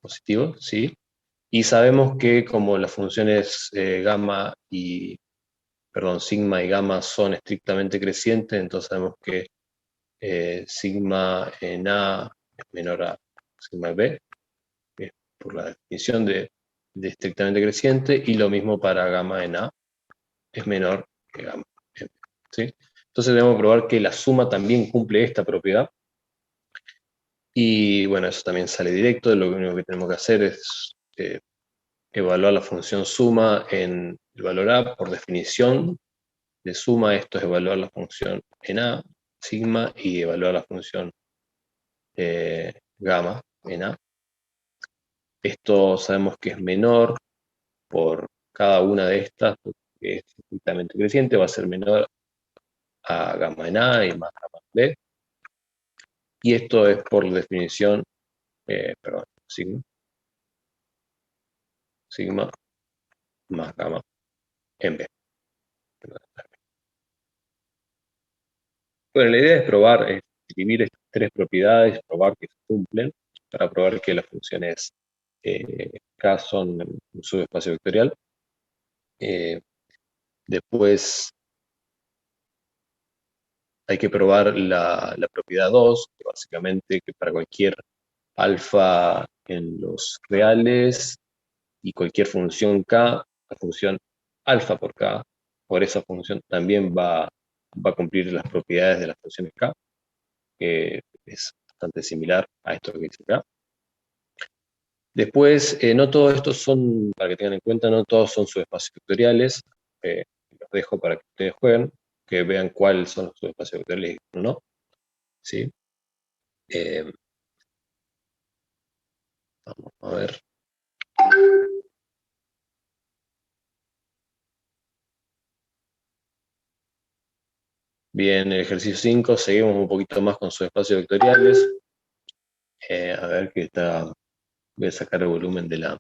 positivo, ¿sí? Y sabemos que como las funciones sigma y gamma son estrictamente crecientes, entonces sabemos que sigma en A es menor a sigma en B, por la definición de estrictamente creciente, y lo mismo para gamma en A, es menor que gamma en B, ¿sí? Entonces debemos probar que la suma también cumple esta propiedad. Y bueno, eso también sale directo, lo único que tenemos que hacer es evaluar la función suma en el valor A. Por definición de suma, esto es evaluar la función en A, sigma, y evaluar la función gamma en A. Esto sabemos que es menor por cada una de estas, porque es estrictamente creciente, va a ser menor a gamma en A y más gamma en B. Y esto es por definición, sigma más gamma en B. Bueno, la idea es probar, es escribir estas tres propiedades, probar que se cumplen, para probar que las funciones K son un subespacio vectorial. Después hay que probar la propiedad 2, que básicamente que para cualquier alfa en los reales y cualquier función K, la función alfa por esa función también va a cumplir las propiedades de las funciones K, que es bastante similar a esto que dice acá. Después, no todos estos son, para que tengan en cuenta, no todos son subespacios vectoriales. Los dejo para que ustedes jueguen, que vean cuáles son los subespacios vectoriales y cuáles no. ¿Sí? Vamos a ver. Bien, el ejercicio 5, seguimos un poquito más con subespacios vectoriales. A ver que está. Voy a sacar el volumen de la.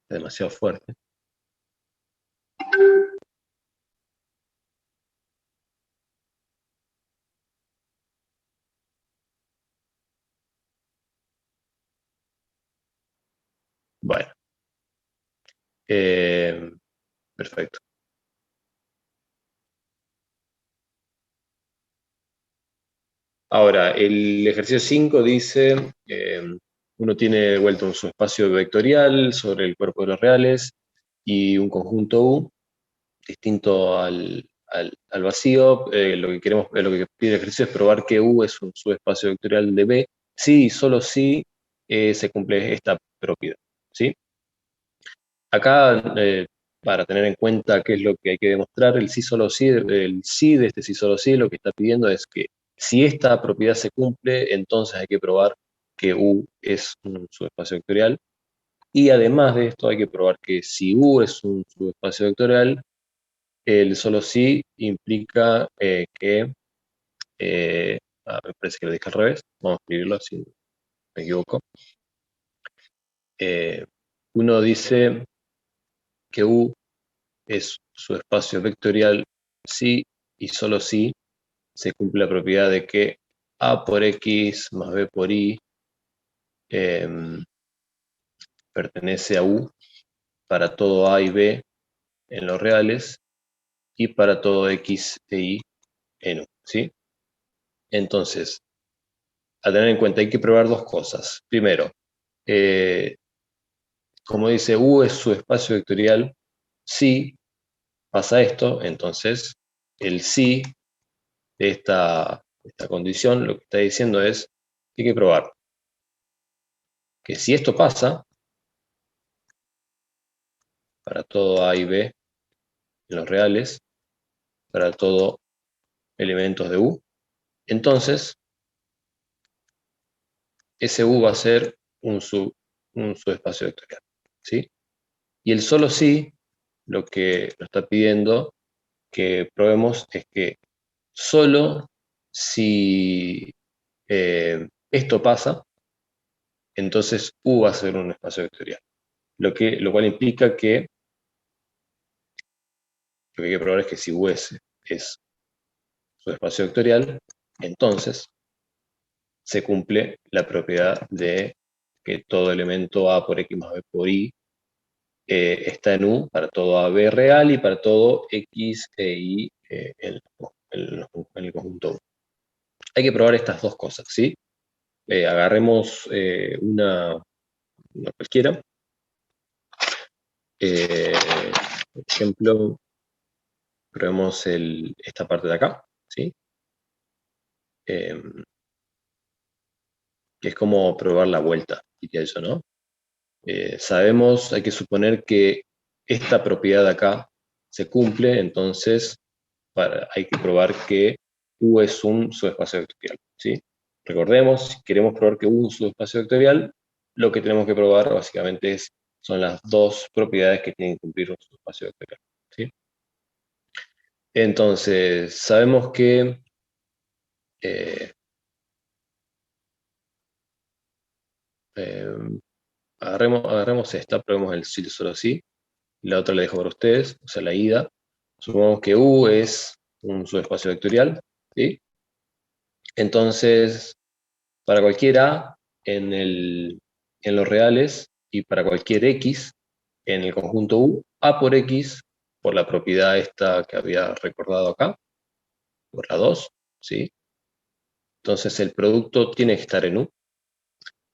Demasiado fuerte. Bueno. Perfecto. Ahora, el ejercicio 5 dice, uno tiene de vuelta un subespacio vectorial sobre el cuerpo de los reales y un conjunto U distinto al vacío. Lo que pide el ejercicio es probar que U es un subespacio vectorial de B, si y solo si se cumple esta propiedad, ¿sí? Acá, para tener en cuenta qué es lo que hay que demostrar, el sí solo sí, el sí de este sí solo sí, lo que está pidiendo es que si esta propiedad se cumple, entonces hay que probar que U es un subespacio vectorial. Y además de esto hay que probar que si U es un subespacio vectorial, el solo sí implica que, me parece que lo dije al revés, vamos a escribirlo si me equivoco. Uno dice que U es subespacio vectorial si y solo si se cumple la propiedad de que A por X más B por Y pertenece a U para todo A y B en los reales y para todo X e Y en U, ¿sí? Entonces, a tener en cuenta, hay que probar dos cosas. Primero, como dice U es subespacio vectorial, si pasa esto, entonces el sí de esta condición lo que está diciendo es que hay que probar que si esto pasa, para todo A y B en los reales, para todo elementos de U, entonces ese U va a ser un subespacio vectorial, ¿sí? Y el solo sí, lo que nos está pidiendo que probemos es que solo si esto pasa, entonces U va a ser un espacio vectorial. Lo cual implica que lo que hay que probar es que si U es subespacio vectorial, entonces se cumple la propiedad de que todo elemento A por X más B por Y está en U para todo AB real y para todo X e Y en el conjunto U. Hay que probar estas dos cosas, ¿sí? Agarremos una cualquiera. Por ejemplo, probemos esta parte de acá, ¿sí? Que es como probar la vuelta, diría yo, ¿no? Sabemos, hay que suponer que esta propiedad de acá se cumple, entonces hay que probar que U es un subespacio vectorial, ¿sí? Recordemos, si queremos probar que U es un subespacio vectorial, lo que tenemos que probar básicamente son las dos propiedades que tienen que cumplir un subespacio vectorial, ¿sí? Entonces, sabemos que agarremos esta, probemos el sí solo sí, la otra la dejo para ustedes, o sea, la ida. Supongamos que U es un subespacio vectorial, ¿sí? Entonces, para cualquier A en los reales y para cualquier X en el conjunto U, A por X, por la propiedad esta que había recordado acá, por la 2, ¿sí? Entonces el producto tiene que estar en U.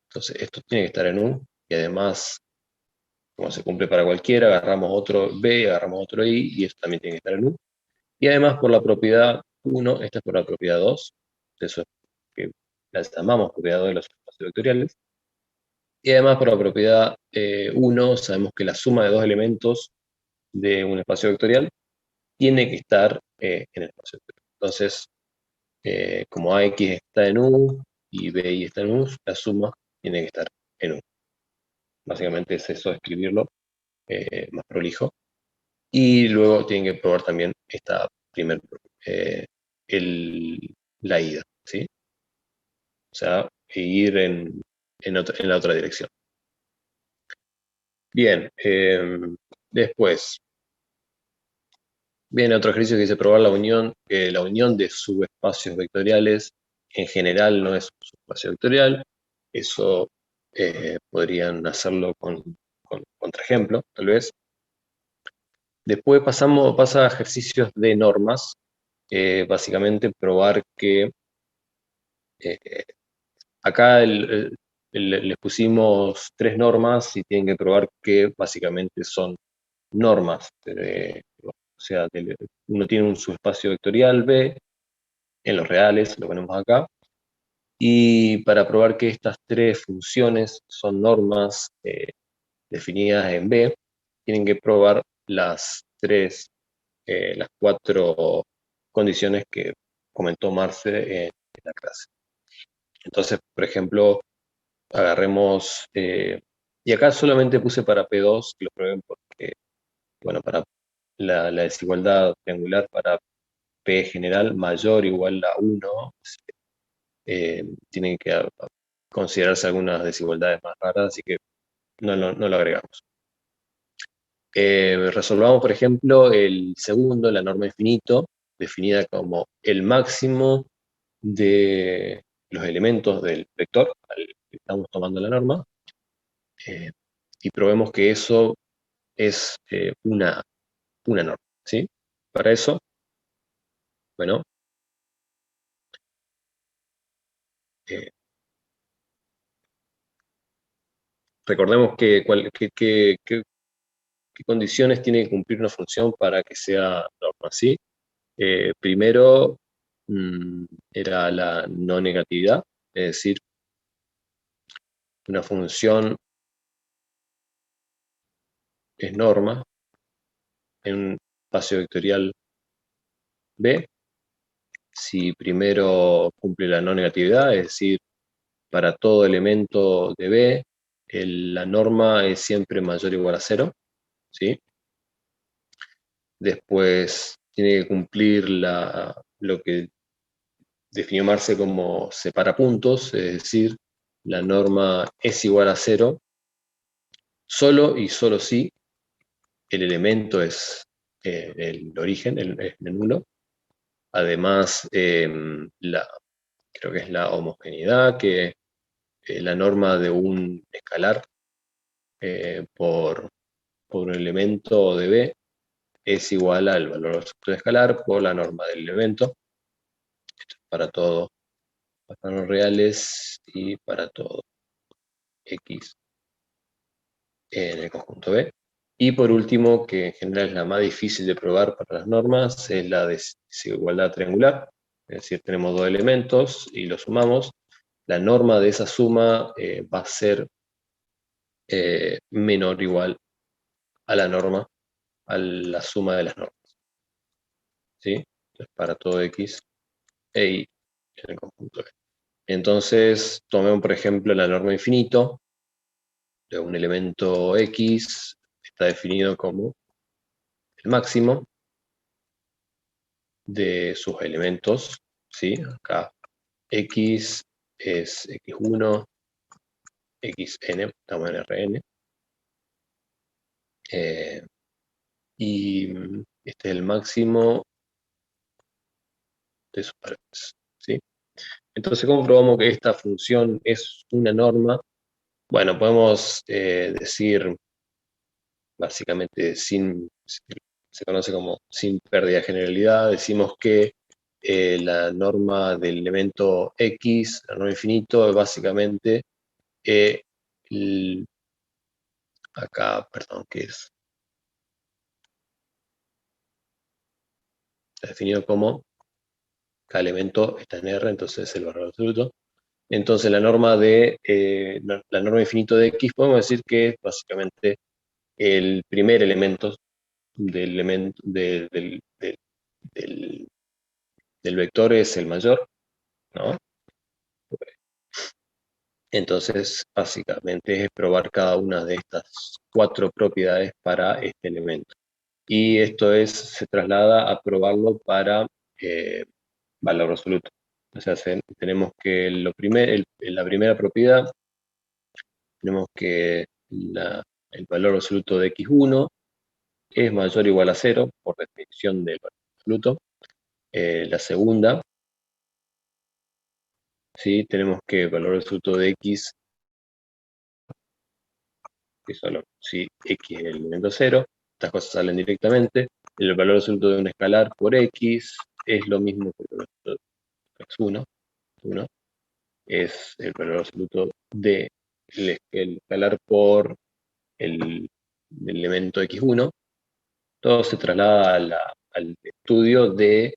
Entonces esto tiene que estar en U y además, como se cumple para cualquiera, agarramos otro B, agarramos otro I y esto también tiene que estar en U. Y además por la propiedad 1, esta es por la propiedad 2, eso es que la llamamos propiedad 2 de los espacios vectoriales. Y además por la propiedad 1 sabemos que la suma de dos elementos de un espacio vectorial tiene que estar en el espacio vectorial. Entonces, como AX está en U y BI está en U, la suma tiene que estar en U. Básicamente es eso, escribirlo más prolijo. Y luego tienen que probar también esta primer, la ida, ¿sí? O sea, ir en la otra dirección. Bien, después viene otro ejercicio que dice probar la unión de subespacios vectoriales en general no es un subespacio vectorial. Eso podrían hacerlo con contraejemplo, tal vez. Después pasa a ejercicios de normas, básicamente probar que acá les pusimos 3 normas y tienen que probar que básicamente son normas. O sea, uno tiene un subespacio vectorial B en los reales, lo ponemos acá, y para probar que estas 3 funciones son normas definidas en B, tienen que probar las 4 condiciones que comentó Marce en la clase. Entonces, por ejemplo, agarremos, y acá solamente puse para P2, que lo prueben porque, bueno, para la desigualdad triangular para P general mayor o igual a 1, tienen que considerarse algunas desigualdades más raras, así que no lo agregamos. Resolvamos, por ejemplo, el segundo, la norma infinito, definida como el máximo de los elementos del vector al que estamos tomando la norma, y probemos que eso es una norma, ¿sí? Para eso, bueno, recordemos qué condiciones tiene que cumplir una función para que sea norma, ¿sí? Primero era la no negatividad, es decir, una función es norma en un espacio vectorial B si primero cumple la no negatividad, es decir, para todo elemento de B, la norma es siempre mayor o igual a 0, ¿sí? Después tiene que cumplir lo que definió Marce como separapuntos, es decir, la norma es igual a 0, solo y solo si el elemento es el origen, es nulo. Además, creo que es la homogeneidad, que la norma de un escalar por un elemento de B es igual al valor absoluto de escalar por la norma del elemento. Esto es para todo, para los reales y para todo X en el conjunto B. Y por último, que en general es la más difícil de probar para las normas, es la desigualdad triangular. Es decir, tenemos dos elementos y los sumamos. La norma de esa suma va a ser menor o igual a la norma, a la suma de las normas. ¿Sí? Entonces, para todo X e Y en el conjunto B. Entonces, tomemos por ejemplo la norma infinito de un elemento X, está definido como el máximo de sus elementos, ¿sí? Acá X es X1, xn, estamos en Rn, y este es el máximo de sus parámetros, ¿sí? Entonces, ¿cómo probamos que esta función es una norma? Bueno, podemos decir, básicamente, se conoce como sin pérdida de generalidad, decimos que la norma del elemento X, la norma infinito, es básicamente acá, perdón, ¿qué es? Está definido como cada elemento está en R, entonces es el valor absoluto. Entonces la norma la norma infinito de X podemos decir que es básicamente el primer elemento del vector es el mayor, ¿no? Entonces, básicamente es probar cada una de estas 4 propiedades para este elemento. Y esto se traslada a probarlo para valor absoluto. O sea, tenemos que la primera propiedad, tenemos que el valor absoluto de x1 es mayor o igual a 0, por definición del valor absoluto. La segunda, ¿sí? Tenemos que el valor absoluto de x es solo si x es el elemento 0, estas cosas salen directamente. El valor absoluto de un escalar por x es lo mismo que el valor absoluto de x1, 1, es el valor absoluto de el escalar por el elemento x1. Todo se traslada al estudio del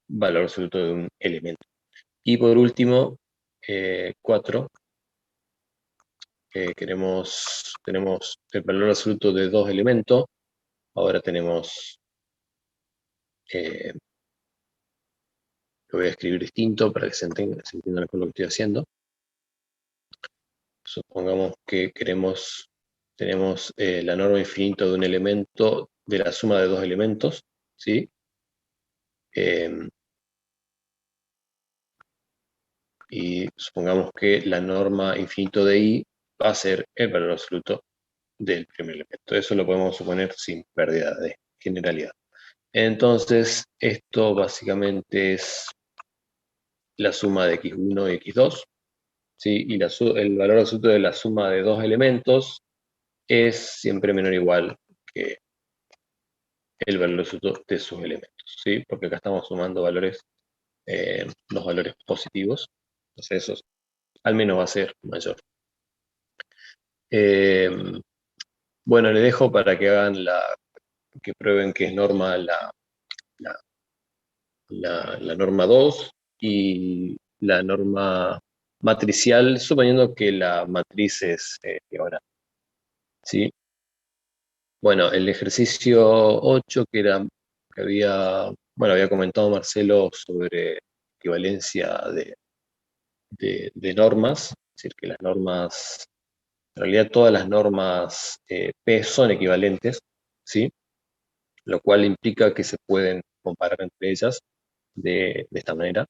valor absoluto de un elemento. Y por último, 4, tenemos el valor absoluto de 2 elementos. Ahora tenemos, lo voy a escribir distinto para que se entienda con lo que estoy haciendo. Supongamos que tenemos la norma infinita de un elemento, de la suma de 2 elementos, ¿sí? Y supongamos que la norma infinito de i va a ser el valor absoluto del primer elemento. Eso lo podemos suponer sin pérdida de generalidad. Entonces, esto básicamente es la suma de x1 y x2, ¿sí? Y el valor absoluto de la suma de 2 elementos es siempre menor o igual que el valor absoluto de sus elementos, ¿sí? Porque acá estamos sumando valores, los valores positivos, entonces eso al menos va a ser mayor. Bueno, le dejo para que hagan que prueben que es norma la norma 2 y la norma matricial, suponiendo que la matriz es ahora, ¿sí? Bueno, el ejercicio 8 que había comentado Marcelo sobre equivalencia de normas, es decir, que las normas, en realidad todas las normas P son equivalentes, ¿sí? Lo cual implica que se pueden comparar entre ellas de esta manera.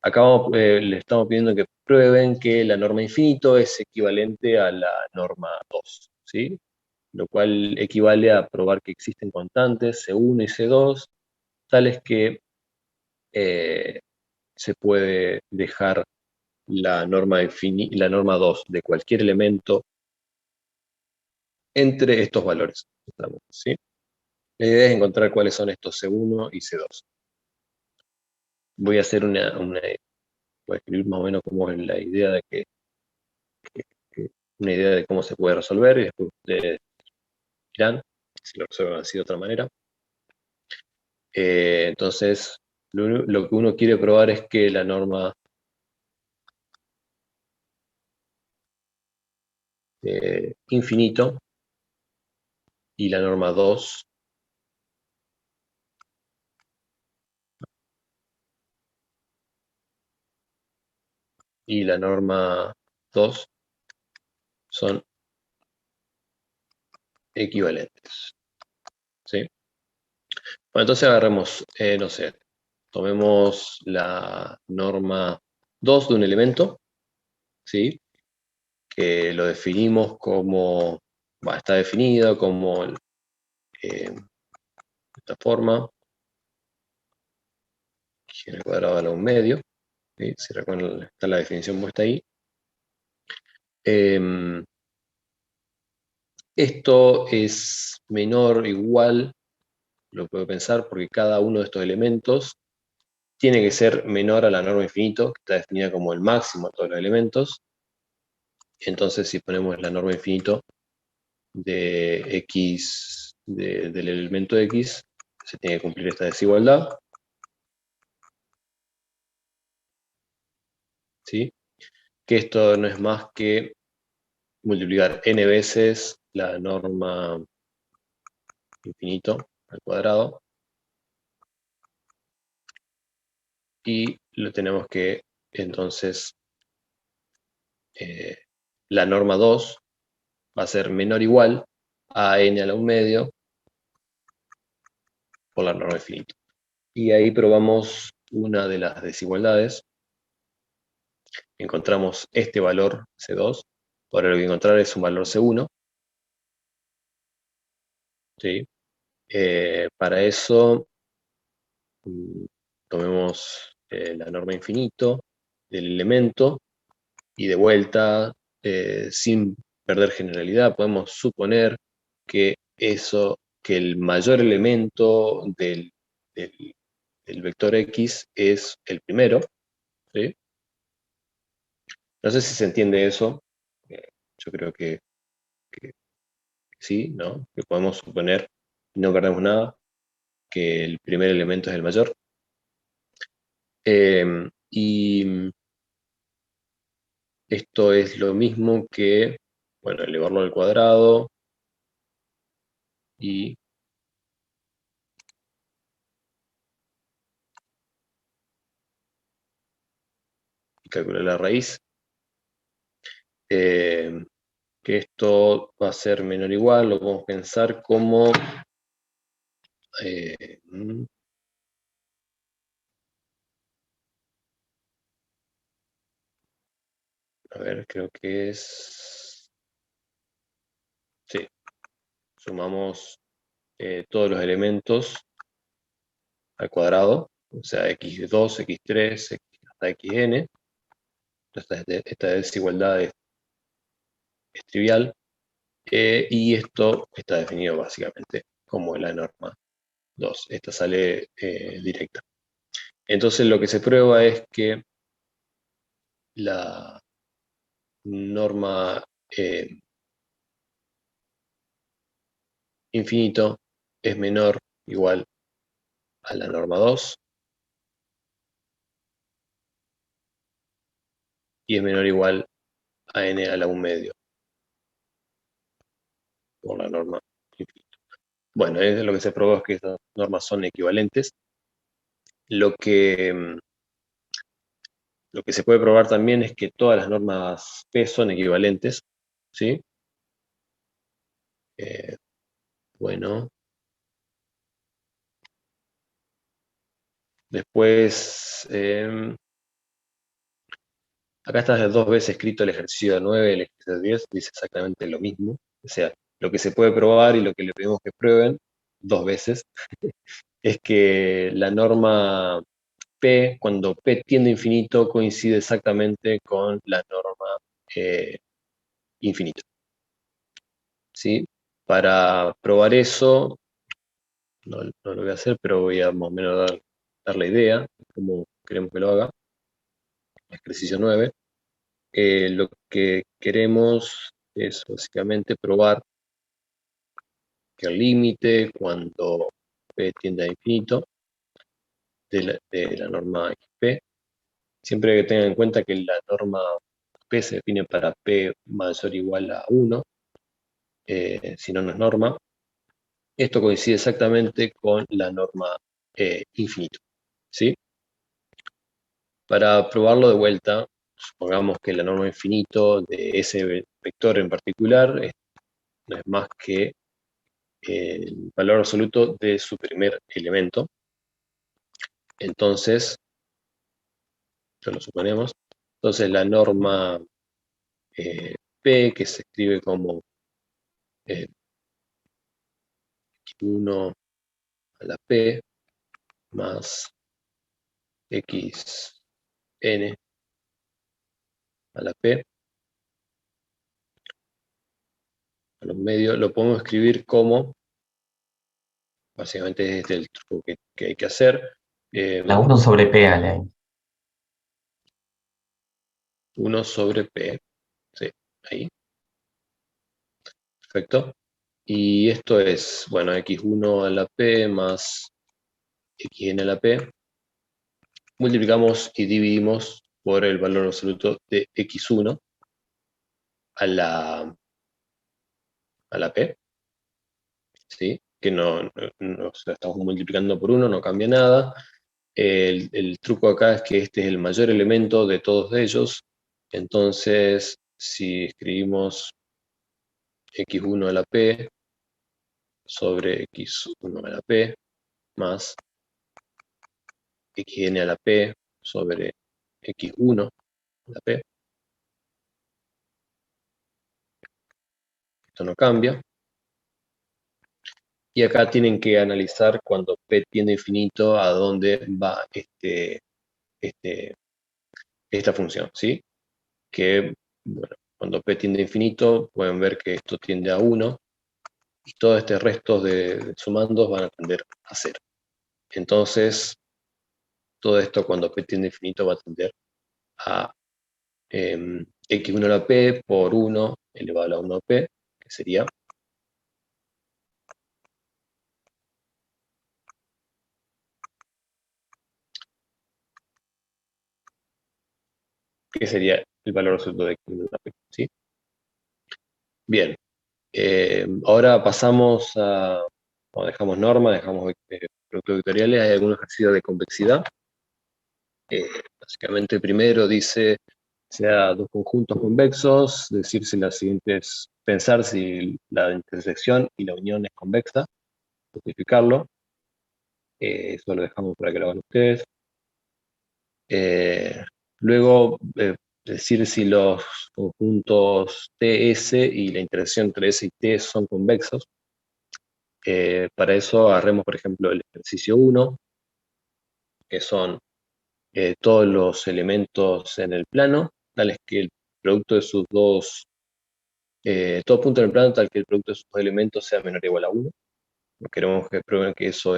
Acá le estamos pidiendo que prueben que la norma infinito es equivalente a la norma 2, ¿sí? Lo cual equivale a probar que existen constantes C1 y C2, tales que se puede dejar la norma 2 de cualquier elemento entre estos valores, ¿sí? La idea es encontrar cuáles son estos C1 y C2. Voy a hacer voy a escribir más o menos como es la idea de una idea de cómo se puede resolver, y después ustedes dirán si lo resuelven así de otra manera. Entonces, lo que uno quiere probar es que la norma infinito y la norma 2 y la norma 2 son equivalentes, ¿sí? Bueno, entonces agarremos, no sé, tomemos la norma 2 de un elemento, ¿sí? que lo definimos como, está definido como de esta forma, y en el cuadrado a la 1/2, ¿sí? Si recuerdan, está la definición puesta ahí. Esto es menor o igual, lo puedo pensar, porque cada uno de estos elementos tiene que ser menor a la norma infinito, que está definida como el máximo de todos los elementos. Entonces, si ponemos la norma infinito de x, del elemento x, se tiene que cumplir esta desigualdad. ¿Sí? Que esto no es más que multiplicar n veces la norma infinito al cuadrado, y lo tenemos que, entonces, la norma 2 va a ser menor o igual a n a la 1/2 por la norma infinito. Y ahí probamos una de las desigualdades. Encontramos este valor C2. Ahora lo que encontrar es un valor C1. ¿Sí? Para eso, tomemos la norma infinito del elemento, y de vuelta, sin perder generalidad, podemos suponer que el mayor elemento del vector X es el primero. ¿Sí? No sé si se entiende eso. Yo creo que sí, ¿no? Que podemos suponer, no perdemos nada, que el primer elemento es el mayor. Y esto es lo mismo que, bueno, elevarlo al cuadrado y calcular la raíz. Que esto va a ser menor o igual, lo podemos pensar como a ver, creo que es, sí, sumamos todos los elementos al cuadrado, o sea, x2, x3, hasta xn. Esta desigualdad es trivial, y esto está definido básicamente como la norma 2. Esta sale directa. Entonces lo que se prueba es que la norma infinito es menor o igual a la norma 2, y es menor o igual a n a la 1/2 por la norma infinito. Bueno, lo que se probó es que estas normas son equivalentes. Lo que se puede probar también es que todas las normas P son equivalentes. ¿Sí? Bueno. Después, acá está 2 veces escrito el ejercicio 9, el ejercicio 10, dice exactamente lo mismo. O sea, lo que se puede probar y lo que le pedimos que prueben 2 veces es que la norma P, cuando P tiende a infinito, coincide exactamente con la norma infinito. ¿Sí? Para probar eso, no lo voy a hacer, pero voy a más o menos dar la idea de cómo queremos que lo haga. Ejercicio 9. Lo que queremos es básicamente probar que el límite, cuando P tiende a infinito, de la norma P, siempre que tengan en cuenta que la norma P se define para P mayor o igual a 1, si no, no es norma. Esto coincide exactamente con la norma infinito. ¿Sí? Para probarlo de vuelta, supongamos que la norma infinito de ese vector en particular no es más que el valor absoluto de su primer elemento. Entonces, esto lo suponemos. Entonces la norma P, que se escribe como x1 a la P más xn a la P. A los medios lo podemos escribir como, básicamente es el truco que hay que hacer. La 1 sobre P, Alain. 1 sobre P. Sí, ahí. Perfecto. Y esto es, bueno, x1 a la P más xn a la P. Multiplicamos y dividimos por el valor absoluto de x1 a la P. ¿Sí? Que no, o sea, estamos multiplicando por 1, no cambia nada. El truco acá es que este es el mayor elemento de todos ellos. Entonces, si escribimos x1 a la P sobre x1 a la P más xn a la P sobre x1 a la P, esto no cambia. Y acá tienen que analizar cuando P tiende a infinito a dónde va esta función, ¿sí? Que, bueno, cuando P tiende a infinito, pueden ver que esto tiende a 1, y todo este resto de sumandos van a tender a 0. Entonces, todo esto cuando P tiende a infinito va a tender a x1 a la P por 1 elevado a la 1P, que sería el valor absoluto de x1 a la P, ¿sí? Bien, ahora pasamos a, cuando dejamos norma, dejamos productos vectoriales, hay algún ejercicio de convexidad. Básicamente primero dice, sea dos conjuntos convexos, decir si las siguientes, pensar si la intersección y la unión es convexa, justificarlo. Eso lo dejamos para que lo hagan ustedes. Luego, decir si los conjuntos TS y la intersección entre S y T son convexos. Para eso agarremos, por ejemplo, el ejercicio 1, que son todos los elementos en el plano, tales que el producto de sus dos, todo punto en el plano tal que el producto de sus dos elementos sea menor o igual a 1. Queremos que prueben que eso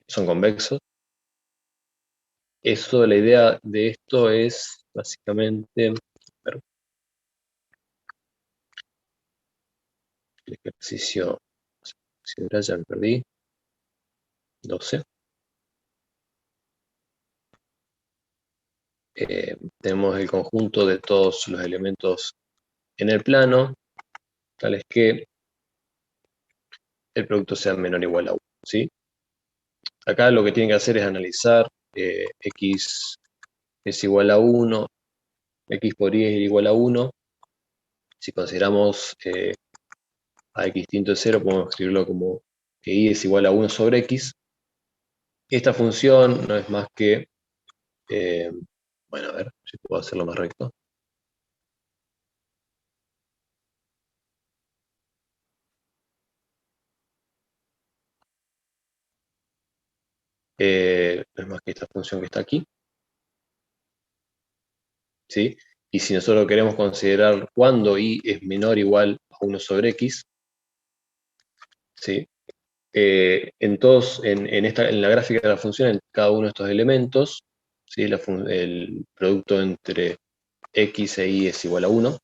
son convexos. Eso, la idea de esto es básicamente, el ejercicio, ya me perdí, 12. Tenemos el conjunto de todos los elementos en el plano, tales que el producto sea menor o igual a 1, ¿sí? Acá lo que tienen que hacer es analizar x es igual a 1, x por y es igual a 1. Si consideramos a x distinto de 0, podemos escribirlo como que y es igual a 1 sobre x. Esta función no es más que, bueno, a ver si puedo hacerlo más recto. No es más que esta función que está aquí, ¿sí? Y si nosotros queremos considerar cuando y es menor o igual a 1 sobre x, ¿sí? En la gráfica de la función, en cada uno de estos elementos, ¿sí? El producto entre x e y es igual a 1.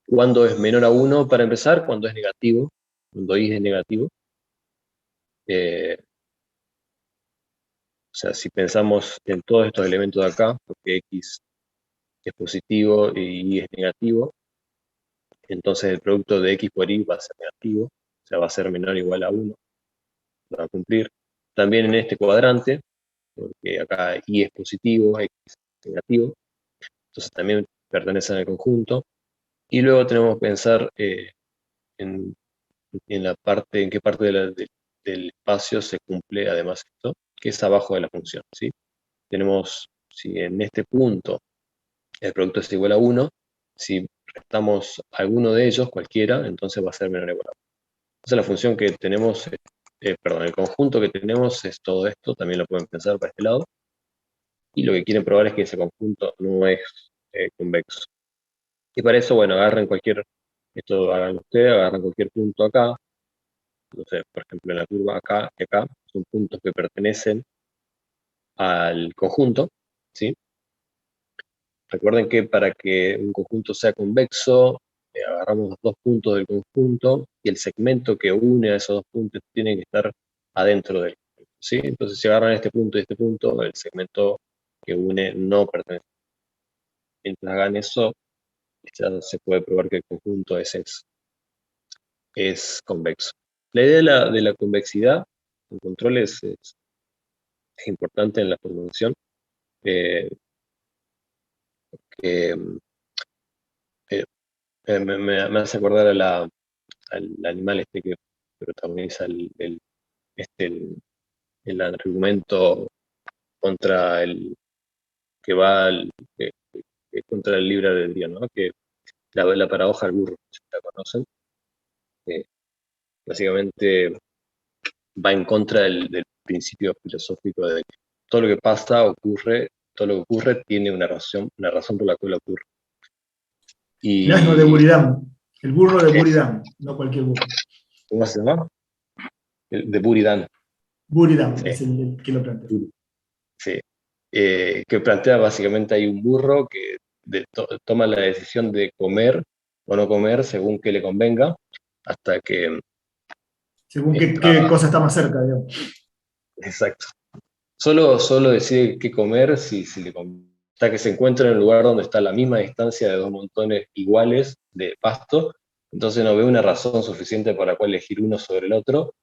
Cuando es menor a 1, para empezar, cuando es negativo, cuando y es negativo. O sea, si pensamos en todos estos elementos de acá, porque x es positivo y y es negativo, entonces el producto de x por y va a ser negativo, o sea, va a ser menor o igual a 1, va a cumplir. También en este cuadrante, porque acá y es positivo, x es negativo, entonces también pertenecen al conjunto. Y luego tenemos que pensar en qué parte del espacio se cumple además esto, que es abajo de la función, ¿sí? Tenemos, si en este punto el producto es igual a 1, Si restamos alguno de ellos, cualquiera, entonces va a ser menor o igual a 1. Entonces la función que tenemos, el conjunto que tenemos es todo esto, también lo pueden pensar para este lado, y lo que quieren probar es que ese conjunto no es convexo. Y para eso, bueno, esto hagan ustedes, agarran cualquier punto acá, no sé, por ejemplo en la curva acá y acá, son puntos que pertenecen al conjunto, ¿sí? Recuerden que para que un conjunto sea convexo, agarramos los dos puntos del conjunto y el segmento que une a esos dos puntos tiene que estar adentro del conjunto, ¿sí? Entonces, si agarran este punto y este punto, el segmento que une no pertenece. Mientras hagan eso, ya se puede probar que el conjunto es convexo. La idea de la convexidad en control es importante en la formulación. Eh, que, eh, me hace acordar al animal este que protagoniza el argumento contra el que va contra el libre albedrío, ¿no? Que la paradoja del burro, si la conocen, básicamente va en contra del principio filosófico de que todo lo que pasa ocurre, todo lo que ocurre tiene una razón por la cual ocurre. El asno de Y Buridán, el burro de Buridán, no cualquier burro. ¿cómo se llama? El de Buridan. Buridán Sí. es el que lo plantea. Sí. Que plantea básicamente hay un burro que toma la decisión de comer o no comer según que le convenga, hasta que Según qué está, cosa está más cerca, digamos. exacto. Solo decide qué comer si le conviene. Hasta que se encuentra en un lugar donde está a la misma distancia de dos montones iguales de pasto, entonces no ve una razón suficiente por la cual elegir uno sobre el otro,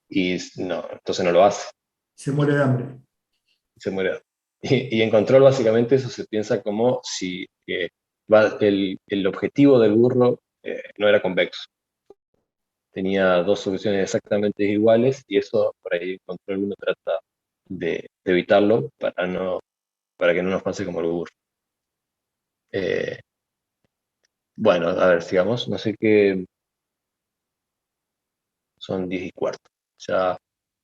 y no, entonces no lo hace. Se muere de hambre. Se muere. Y en control básicamente eso se piensa como si el objetivo del burro no era convexo. Tenía dos soluciones exactamente iguales y eso por ahí en control uno trata de evitarlo para que no nos pase como el burro. Bueno, a ver, sigamos. No sé qué. Son 10:15. Ya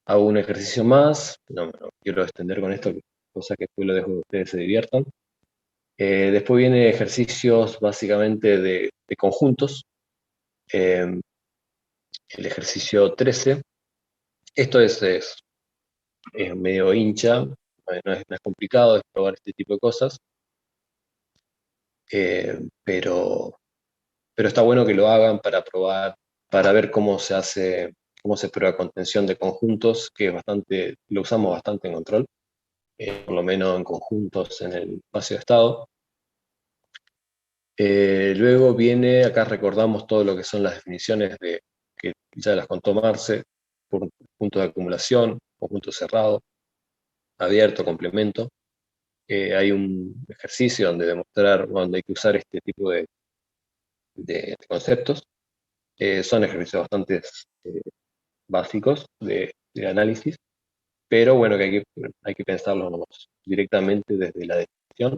hago un ejercicio más. No quiero extender con esto, cosa que después lo dejo que ustedes se diviertan. Después viene ejercicios básicamente de conjuntos. El ejercicio 13. Esto es medio hincha, no es complicado, es probar este tipo de cosas. Pero está bueno que lo hagan para probar, para ver cómo se prueba contención de conjuntos, que lo usamos bastante en control, por lo menos en conjuntos en el espacio de estado. Luego viene, acá recordamos todo lo que son las definiciones que ya las contó Marce, por punto de acumulación, conjunto cerrado, abierto, complemento. Hay un ejercicio donde hay que usar este tipo de conceptos. Son ejercicios bastante básicos de análisis, pero bueno, que hay que pensarlos directamente desde la definición.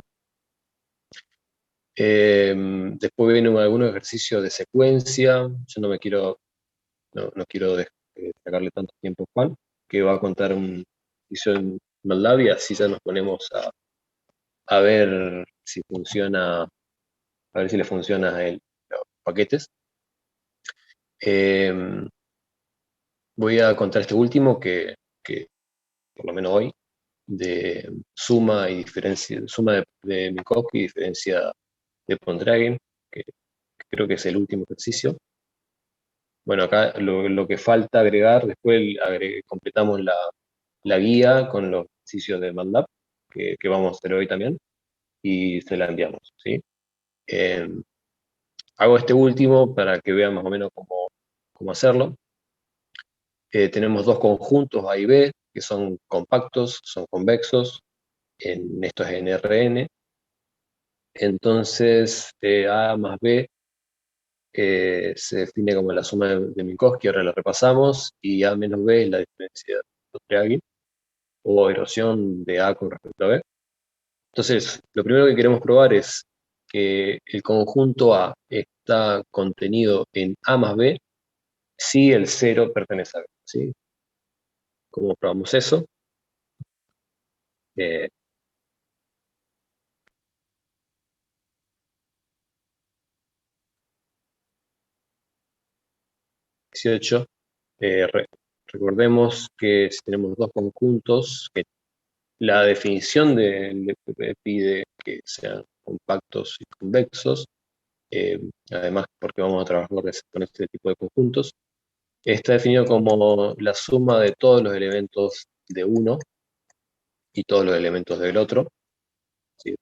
Después vienen algunos ejercicios de secuencia. Yo no quiero sacarle tanto tiempo a Juan, que va a contar un ejercicio en MATLAB y así ya nos ponemos a ver si funciona, a ver si le funciona los paquetes. Voy a contar este último que por lo menos hoy, de suma y diferencia, suma de Minkowski y diferencia de Pendragon, que creo que es el último ejercicio. Bueno, acá lo que falta agregar, después completamos la guía con los ejercicios de MATLAB, que vamos a hacer hoy también, y se la enviamos, ¿sí? Hago este último para que vean más o menos cómo hacerlo. Tenemos dos conjuntos A y B, que son compactos, son convexos, esto es en Rn. Entonces, A más B se define como la suma de Minkowski, ahora lo repasamos, y A menos B es la diferencia de Pendragon, o erosión de A con respecto a B. Entonces, lo primero que queremos probar es que el conjunto A está contenido en A más B si el 0 pertenece a B, ¿sí? ¿Cómo probamos eso? 18. Recordemos que si tenemos dos conjuntos, que la definición pide que sean compactos y convexos, además porque vamos a trabajar con este tipo de conjuntos. Está definido como la suma de todos los elementos de uno y todos los elementos del otro. ¿Sí?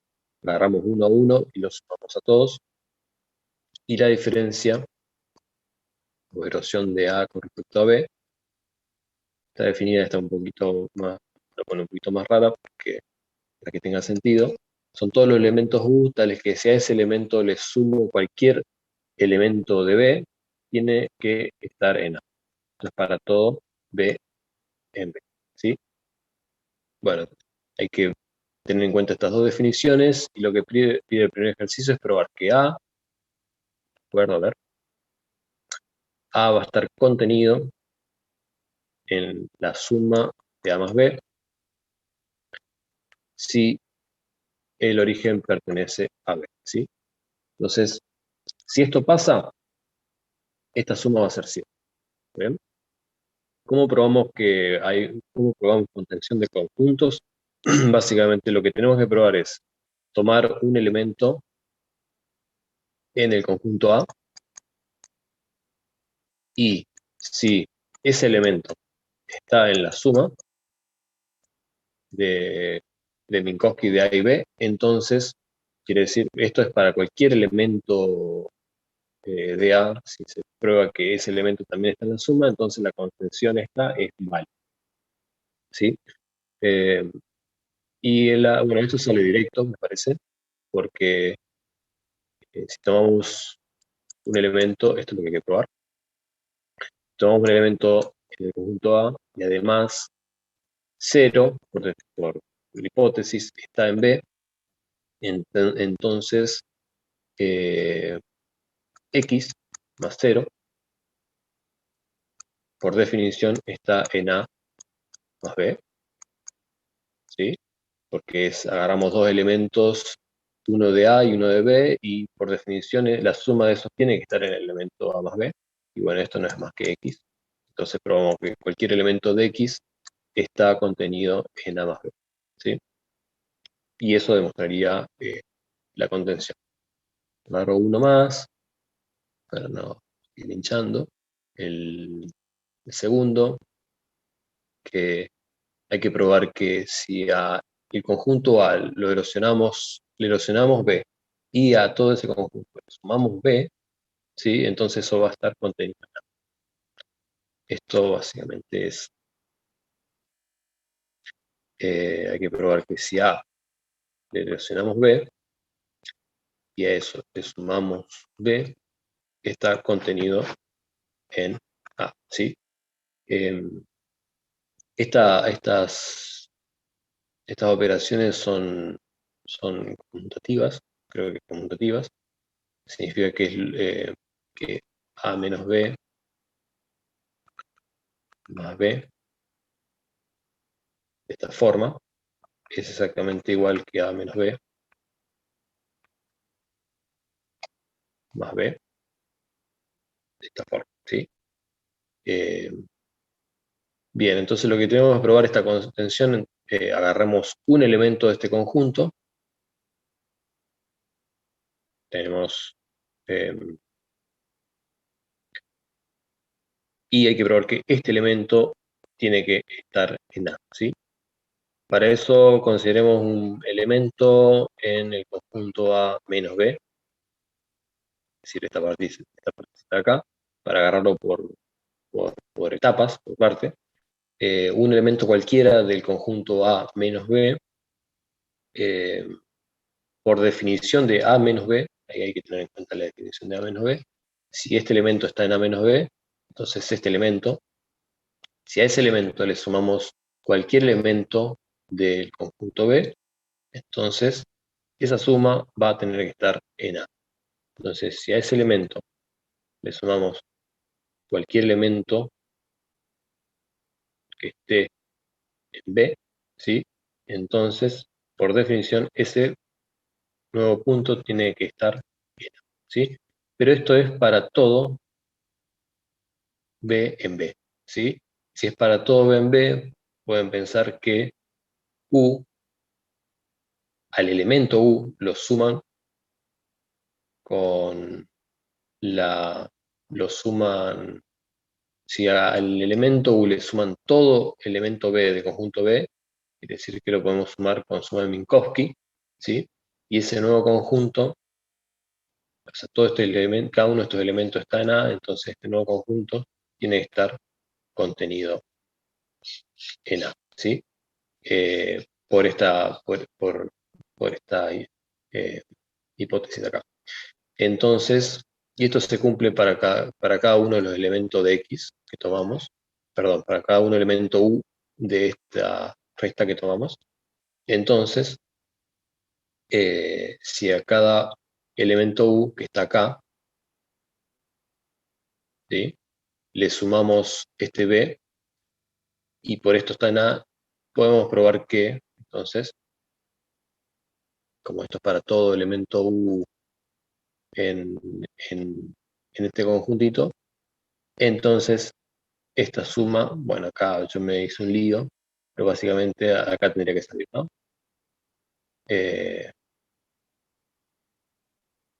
Agarramos uno a uno y los sumamos a todos. Y la diferencia, o erosión de A con respecto a B, está definida, está un poquito más, lo pone un poquito más rara para que tenga sentido. Son todos los elementos U, tales que si a ese elemento le sumo cualquier elemento de B, tiene que estar en A. Entonces, para todo B en B. ¿Sí? Bueno, hay que tener en cuenta estas dos definiciones, y lo que pide el primer ejercicio es probar que A, recuerdo, a ver, A va a estar contenido en la suma de A más B si el origen pertenece a B, ¿sí? Entonces, si esto pasa, esta suma va a ser 100. ¿Bien? ¿Cómo probamos cómo probamos contención de conjuntos? Básicamente lo que tenemos que probar es tomar un elemento en el conjunto A, y si ese elemento está en la suma de Minkowski de A y B, entonces quiere decir, esto es para cualquier elemento de A, si se prueba que ese elemento también está en la suma, entonces la contención esta es válida. ¿Sí? Bueno, esto sale directo, me parece, porque si tomamos un elemento, esto es lo que hay que probar, tomamos un elemento en el conjunto A y además 0, por hipótesis, está en B, entonces X más 0, por definición, está en A más B, ¿sí? Porque agarramos dos elementos, uno de A y uno de B, y por definición la suma de esos tiene que estar en el elemento A más B, y bueno, esto no es más que X. Entonces probamos que cualquier elemento de X está contenido en A más B, ¿sí? Y eso demostraría la contención. Agarro uno más, para no ir hinchando. El segundo, que hay que probar que si el conjunto A le erosionamos B, y a todo ese conjunto le sumamos B, ¿sí? Entonces eso va a estar contenido. Esto básicamente es, hay que probar que si A le erosionamos B, y a eso le sumamos B, está contenido en A, ¿sí? Estas operaciones son conmutativas, creo que conmutativas. Significa que A menos B más B, de esta forma, es exactamente igual que A menos B más B, de esta forma, ¿sí? Bien, entonces lo que tenemos que probar esta contención, agarramos un elemento de este conjunto, tenemos, y hay que probar que este elemento tiene que estar en A, ¿sí? Para eso consideremos un elemento en el conjunto A menos B, es decir, esta parte de acá, para agarrarlo por etapas, por parte. Un elemento cualquiera del conjunto A menos B, por definición de A menos B, ahí hay que tener en cuenta la definición de A menos B, si este elemento está en A menos B, entonces este elemento, si a ese elemento le sumamos cualquier elemento del conjunto B, entonces Y esa suma va a tener que estar en A. Entonces, si a ese elemento le sumamos cualquier elemento que esté en B, ¿sí? Entonces, por definición, ese nuevo punto tiene que estar en A, ¿sí? Pero esto es para todo B en B, ¿sí? Si es para todo B en B, pueden pensar que U, al elemento U, lo suman con lo suman, si al elemento U le suman todo elemento B de conjunto B, quiere decir que lo podemos sumar con suma de Minkowski, ¿sí? Y ese nuevo conjunto, o sea, todo este elemento, cada uno de estos elementos está en A, entonces este nuevo conjunto tiene que estar contenido en A, ¿sí? Por esta hipótesis de acá. Entonces, y esto se cumple para cada uno de los elementos de X que tomamos, perdón, para cada uno elemento U de esta resta que tomamos. Entonces, si a cada elemento U que está acá, ¿sí? Le sumamos este B, y por esto está en A, podemos probar que, entonces, como esto es para todo elemento U en, en este conjuntito, entonces esta suma, bueno, acá yo me hice un lío, pero básicamente acá tendría que salir, ¿no? Sí,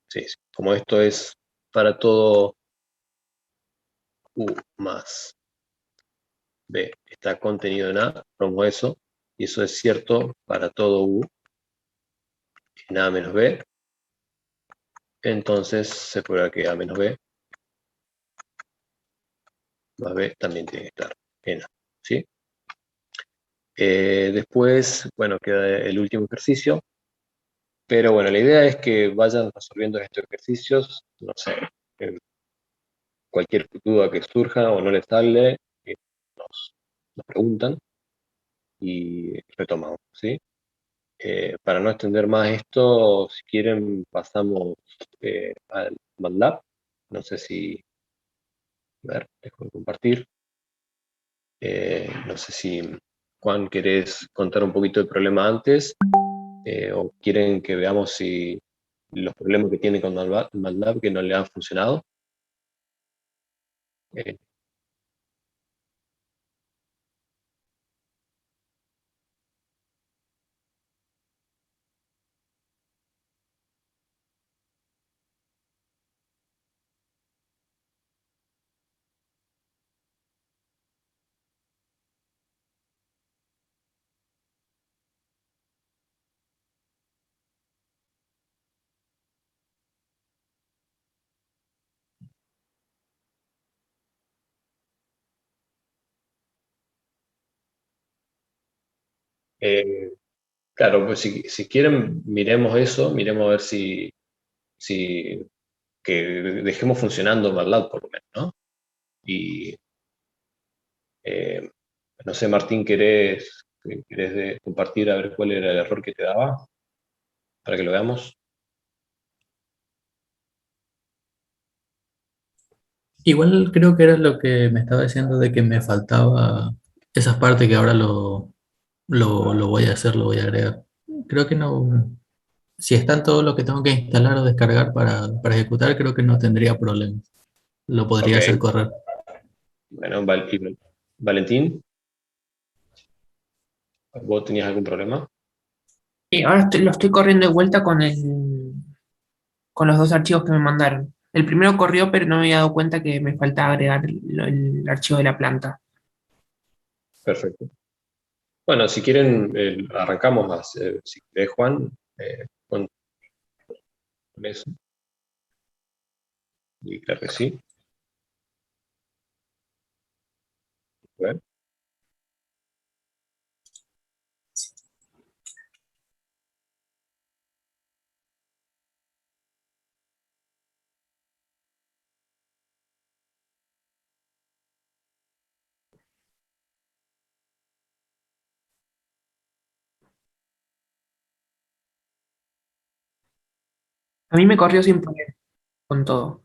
sí. Como esto es para todo U más B, está contenido en A, promo eso, y eso es cierto para todo U en A menos B, entonces se prueba que A menos B más B también tiene que estar en A, ¿sí? Después, bueno, queda el último ejercicio, pero bueno, la idea es que vayan resolviendo estos ejercicios, no sé, cualquier duda que surja o no les sale, nos, nos preguntan y retomamos, ¿sí? Para no extender más esto, si quieren pasamos al MATLAB. No sé si, a ver, dejo de compartir. No sé si, Juan, querés contar un poquito el problema antes, o quieren que veamos si los problemas que tiene con MATLAB que no le han funcionado. Eh, eh, claro, pues si quieren, miremos eso, miremos a ver si que dejemos funcionando MATLAB por lo menos, ¿no? Y eh, no sé, Martín, ¿querés compartir a ver cuál era el error que te daba? Para que lo veamos. Igual creo que era lo que me estaba diciendo de que me faltaba esas partes que ahora lo voy a hacer, lo voy a agregar. Creo que no, si están todo lo que tengo que instalar o descargar para ejecutar, creo que no tendría problemas. Lo podría hacer Ok, correr. bueno, Valentín, ¿vos tenías algún problema? Y ahora lo estoy corriendo de vuelta con los dos archivos que me mandaron. El primero corrió, pero no me había dado cuenta que me faltaba agregar el archivo de la planta. Perfecto. Bueno, si quieren, arrancamos más. Si querés, Juan, con eso. Y claro que sí. Bueno, A mí me corrió sin problema con todo.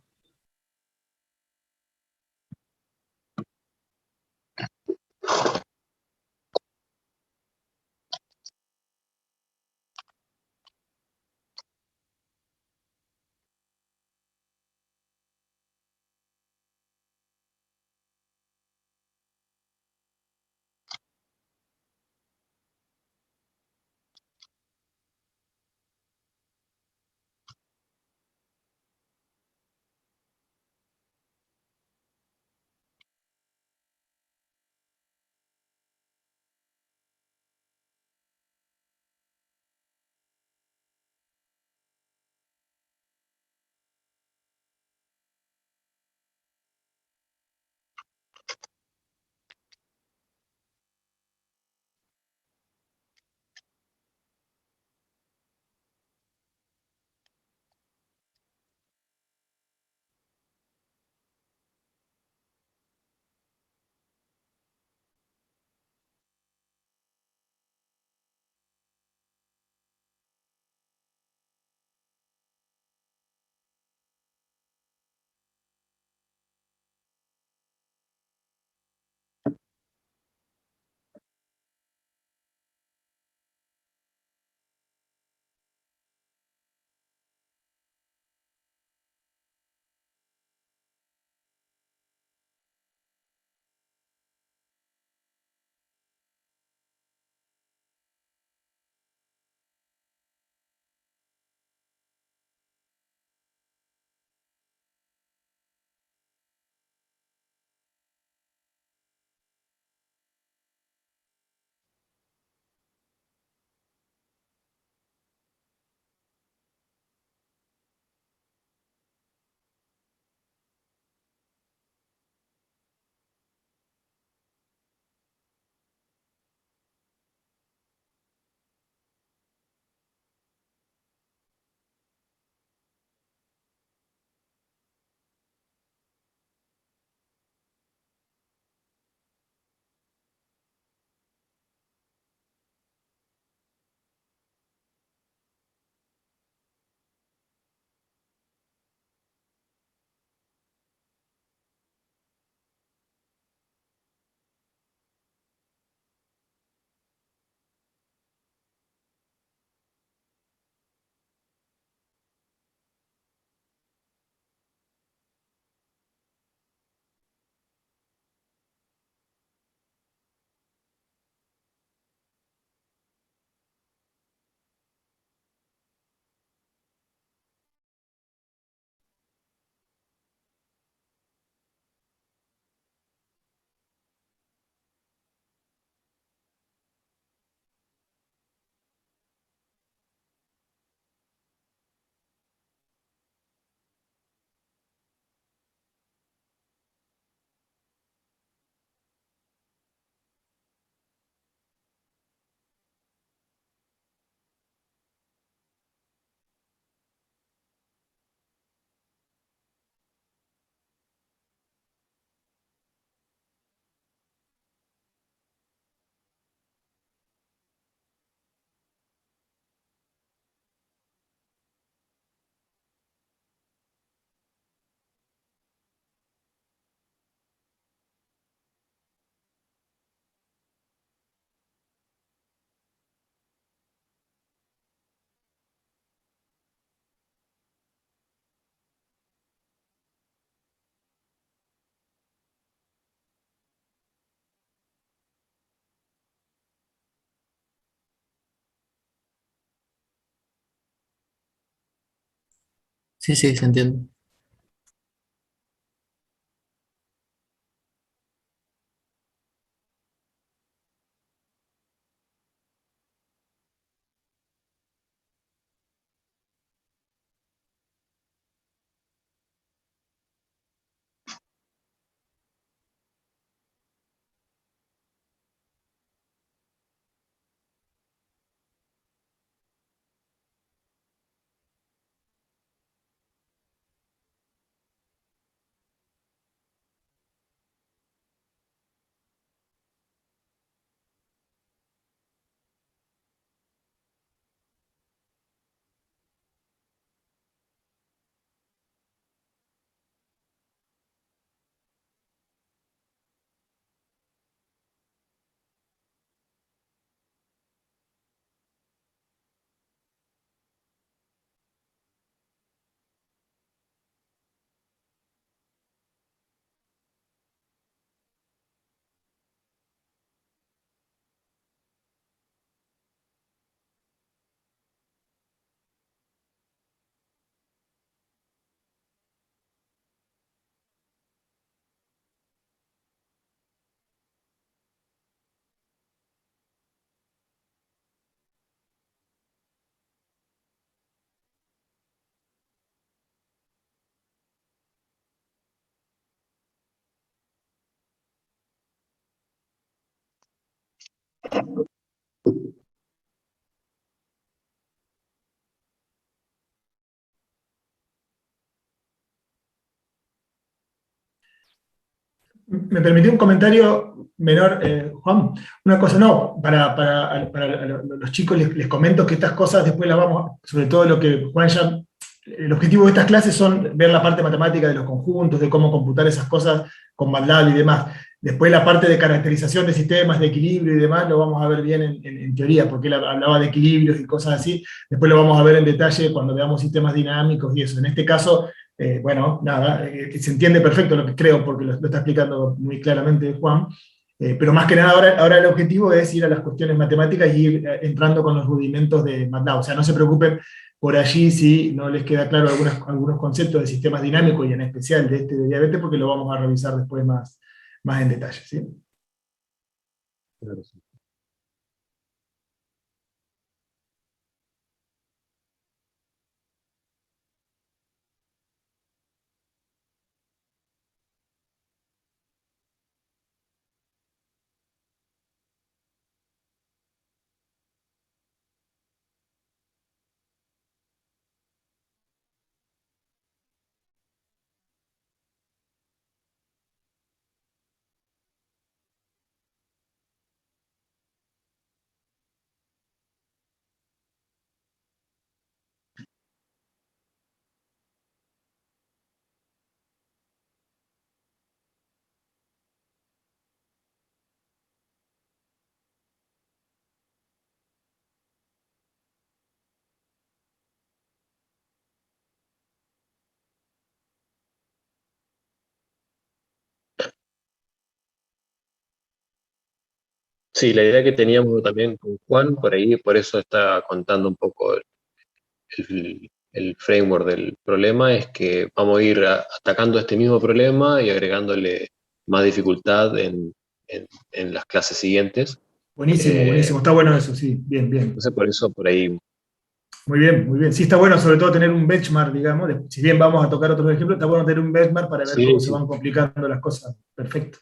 Sí, sí, se entiende. ¿Me permitió un comentario menor, Juan? Una cosa, no, para los chicos les comento que estas cosas después las vamos, sobre todo lo que Juan ya, el objetivo de estas clases son ver la parte matemática de los conjuntos, de cómo computar esas cosas con MATLAB y demás. Después la parte de caracterización de sistemas, de equilibrio y demás, lo vamos a ver bien en teoría, porque él hablaba de equilibrios y cosas así. Después lo vamos a ver en detalle cuando veamos sistemas dinámicos y eso. En este caso, bueno, nada, se entiende perfecto lo que creo, porque lo está explicando muy claramente Juan, pero más que nada ahora el objetivo es ir a las cuestiones matemáticas y ir entrando con los rudimentos de MATLAB. O sea, no se preocupen por allí si no les queda claro algunos conceptos de sistemas dinámicos y en especial de este de diabetes, porque lo vamos a revisar después más en detalle. ¿Sí? Claro, sí. Sí, la idea que teníamos también con Juan, por ahí, por eso está contando un poco el framework del problema, es que vamos a ir atacando este mismo problema y agregándole más dificultad en las clases siguientes. Buenísimo, Eh, buenísimo. Está bueno eso, sí. Bien, bien. entonces, por eso, por ahí, Muy bien, muy bien. Sí, está bueno sobre todo tener un benchmark, digamos. Si bien vamos a tocar otros ejemplos, está bueno tener un benchmark para ver sí, cómo se sí. van complicando las cosas. Perfecto.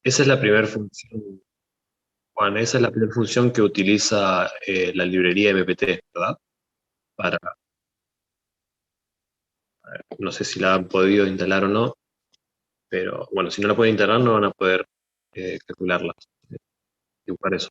esa es la primera función, Juan, esa es la primera función que utiliza la librería MPT, ¿verdad? Para, no sé si la han podido instalar o no, pero bueno, si no la pueden instalar no van a poder calcularla, dibujar eso.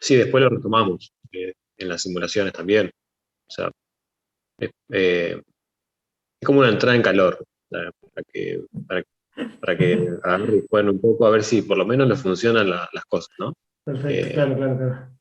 Sí, después lo retomamos en las simulaciones también. O sea, es como una entrada en calor, o sea, para que agarre y jueguen un poco a ver si por lo menos les funcionan las cosas, ¿no? Perfecto, Eh, claro, claro, claro.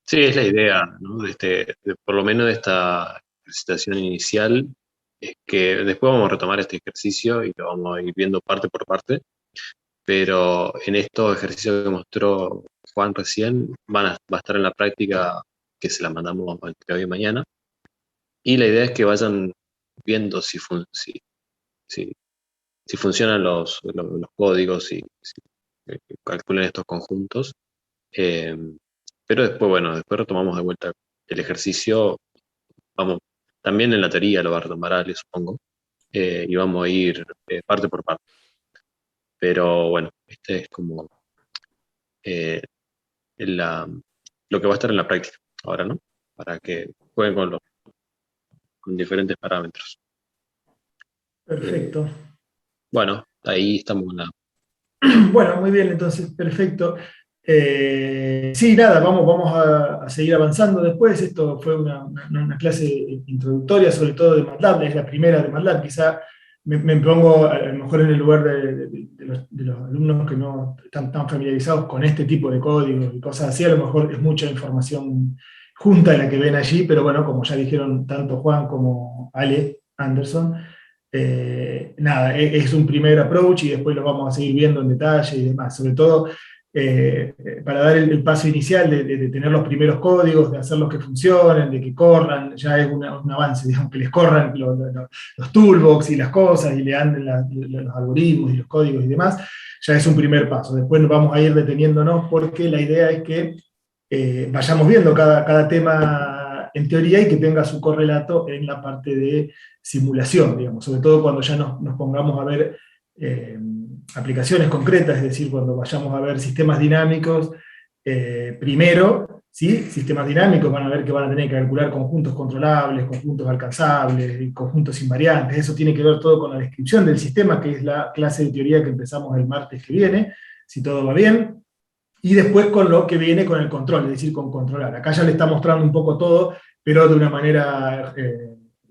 Sí, es la idea, ¿no? Por lo menos de esta presentación inicial, es que después vamos a retomar este ejercicio y lo vamos a ir viendo parte por parte, pero en estos ejercicios que mostró Juan recién, va a estar en la práctica que se la mandamos entre hoy y mañana, y la idea es que vayan viendo si funcionan los códigos y si calculen estos conjuntos. Eh, pero después, bueno, después retomamos de vuelta el ejercicio. Vamos, también en la teoría lo va a retomar Ale, supongo, y vamos a ir parte por parte. Pero bueno, este es como eh, lo que va a estar en la práctica ahora, ¿no? Para que jueguen con diferentes parámetros. Perfecto. Bueno, ahí estamos en la... Bueno, muy bien, entonces, perfecto. Sí, nada, vamos a seguir avanzando después. Esto fue una clase introductoria, sobre todo de MATLAB, es la primera de MATLAB. Quizá me pongo a lo mejor en el lugar de los alumnos que no están tan familiarizados con este tipo de códigos y cosas así. A lo mejor es mucha información junta la que ven allí, pero bueno, como ya dijeron tanto Juan como Ale Anderson, nada, es un primer approach y después lo vamos a seguir viendo en detalle y demás. Sobre todo para dar el paso inicial de tener los primeros códigos, de hacerlos que funcionen, de que corran, ya es un avance, digamos, que les corran los toolbox y las cosas y le anden los algoritmos y los códigos y demás, ya es un primer paso. Después nos vamos a ir deteniéndonos porque la idea es que vayamos viendo cada tema en teoría y que tenga su correlato en la parte de simulación, digamos, sobre todo cuando ya nos pongamos a ver aplicaciones concretas, es decir, cuando vayamos a ver sistemas dinámicos, primero, ¿sí? Sistemas dinámicos van a ver que van a tener que calcular conjuntos controlables, conjuntos alcanzables, conjuntos invariantes, eso tiene que ver todo con la descripción del sistema, que es la clase de teoría que empezamos el martes que viene, si todo va bien, y después con lo que viene con el control, es decir, con controlar. Acá ya le está mostrando un poco todo, pero de una manera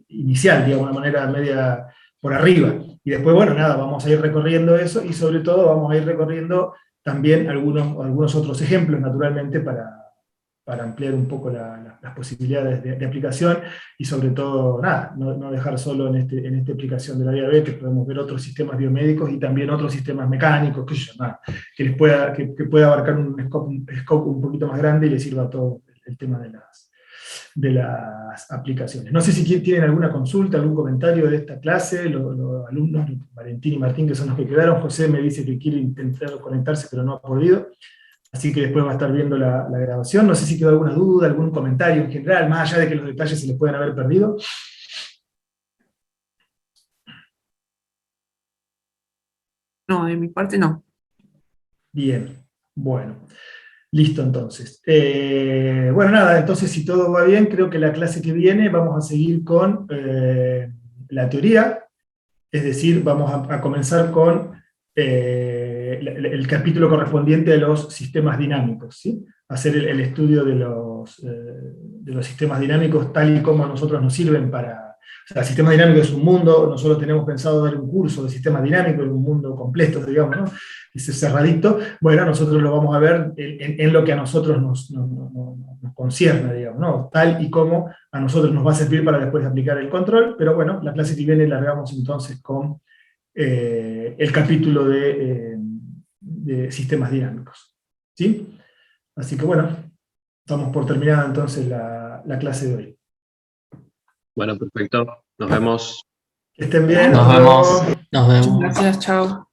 inicial, digamos, de una manera media por arriba. Y después, bueno, nada, vamos a ir recorriendo eso y sobre todo vamos a ir recorriendo también algunos otros ejemplos, naturalmente, para ampliar un poco las posibilidades de aplicación y sobre todo, nada, no dejar solo en esta aplicación de la diabetes, podemos ver otros sistemas biomédicos y también otros sistemas mecánicos, qué sé yo, nada, que pueda abarcar un scope un poquito más grande y les sirva todo el tema de las aplicaciones. No sé si tienen alguna consulta, algún comentario de esta clase, los alumnos, Valentín y Martín, que son los que quedaron. José me dice que quiere intentar conectarse, pero no ha podido, así que después va a estar viendo la grabación. No sé si quedó alguna duda, algún comentario en general, más allá de que los detalles se les pueden haber perdido. No, de mi parte no. Bien, bueno. Listo, entonces. Bueno, nada, entonces si todo va bien, creo que la clase que viene vamos a seguir con la teoría, es decir, vamos a comenzar con el capítulo correspondiente a los sistemas dinámicos, ¿sí? Hacer el estudio de los sistemas dinámicos tal y como a nosotros nos sirven para... O sea, el sistema dinámico es un mundo, nosotros tenemos pensado dar un curso de sistemas dinámicos, en un mundo completo, digamos, ¿no? Ese cerradito. Bueno, nosotros lo vamos a ver en lo que a nosotros nos concierne, digamos, ¿no? Tal y como a nosotros nos va a servir para después aplicar el control, pero bueno, la clase que viene la largamos entonces con el capítulo de sistemas dinámicos, ¿sí? Así que bueno, estamos por terminada entonces la clase de hoy. Bueno, perfecto. Nos vemos. Que estén bien. Nos hasta vemos. luego. Nos vemos. Muchas gracias, chao.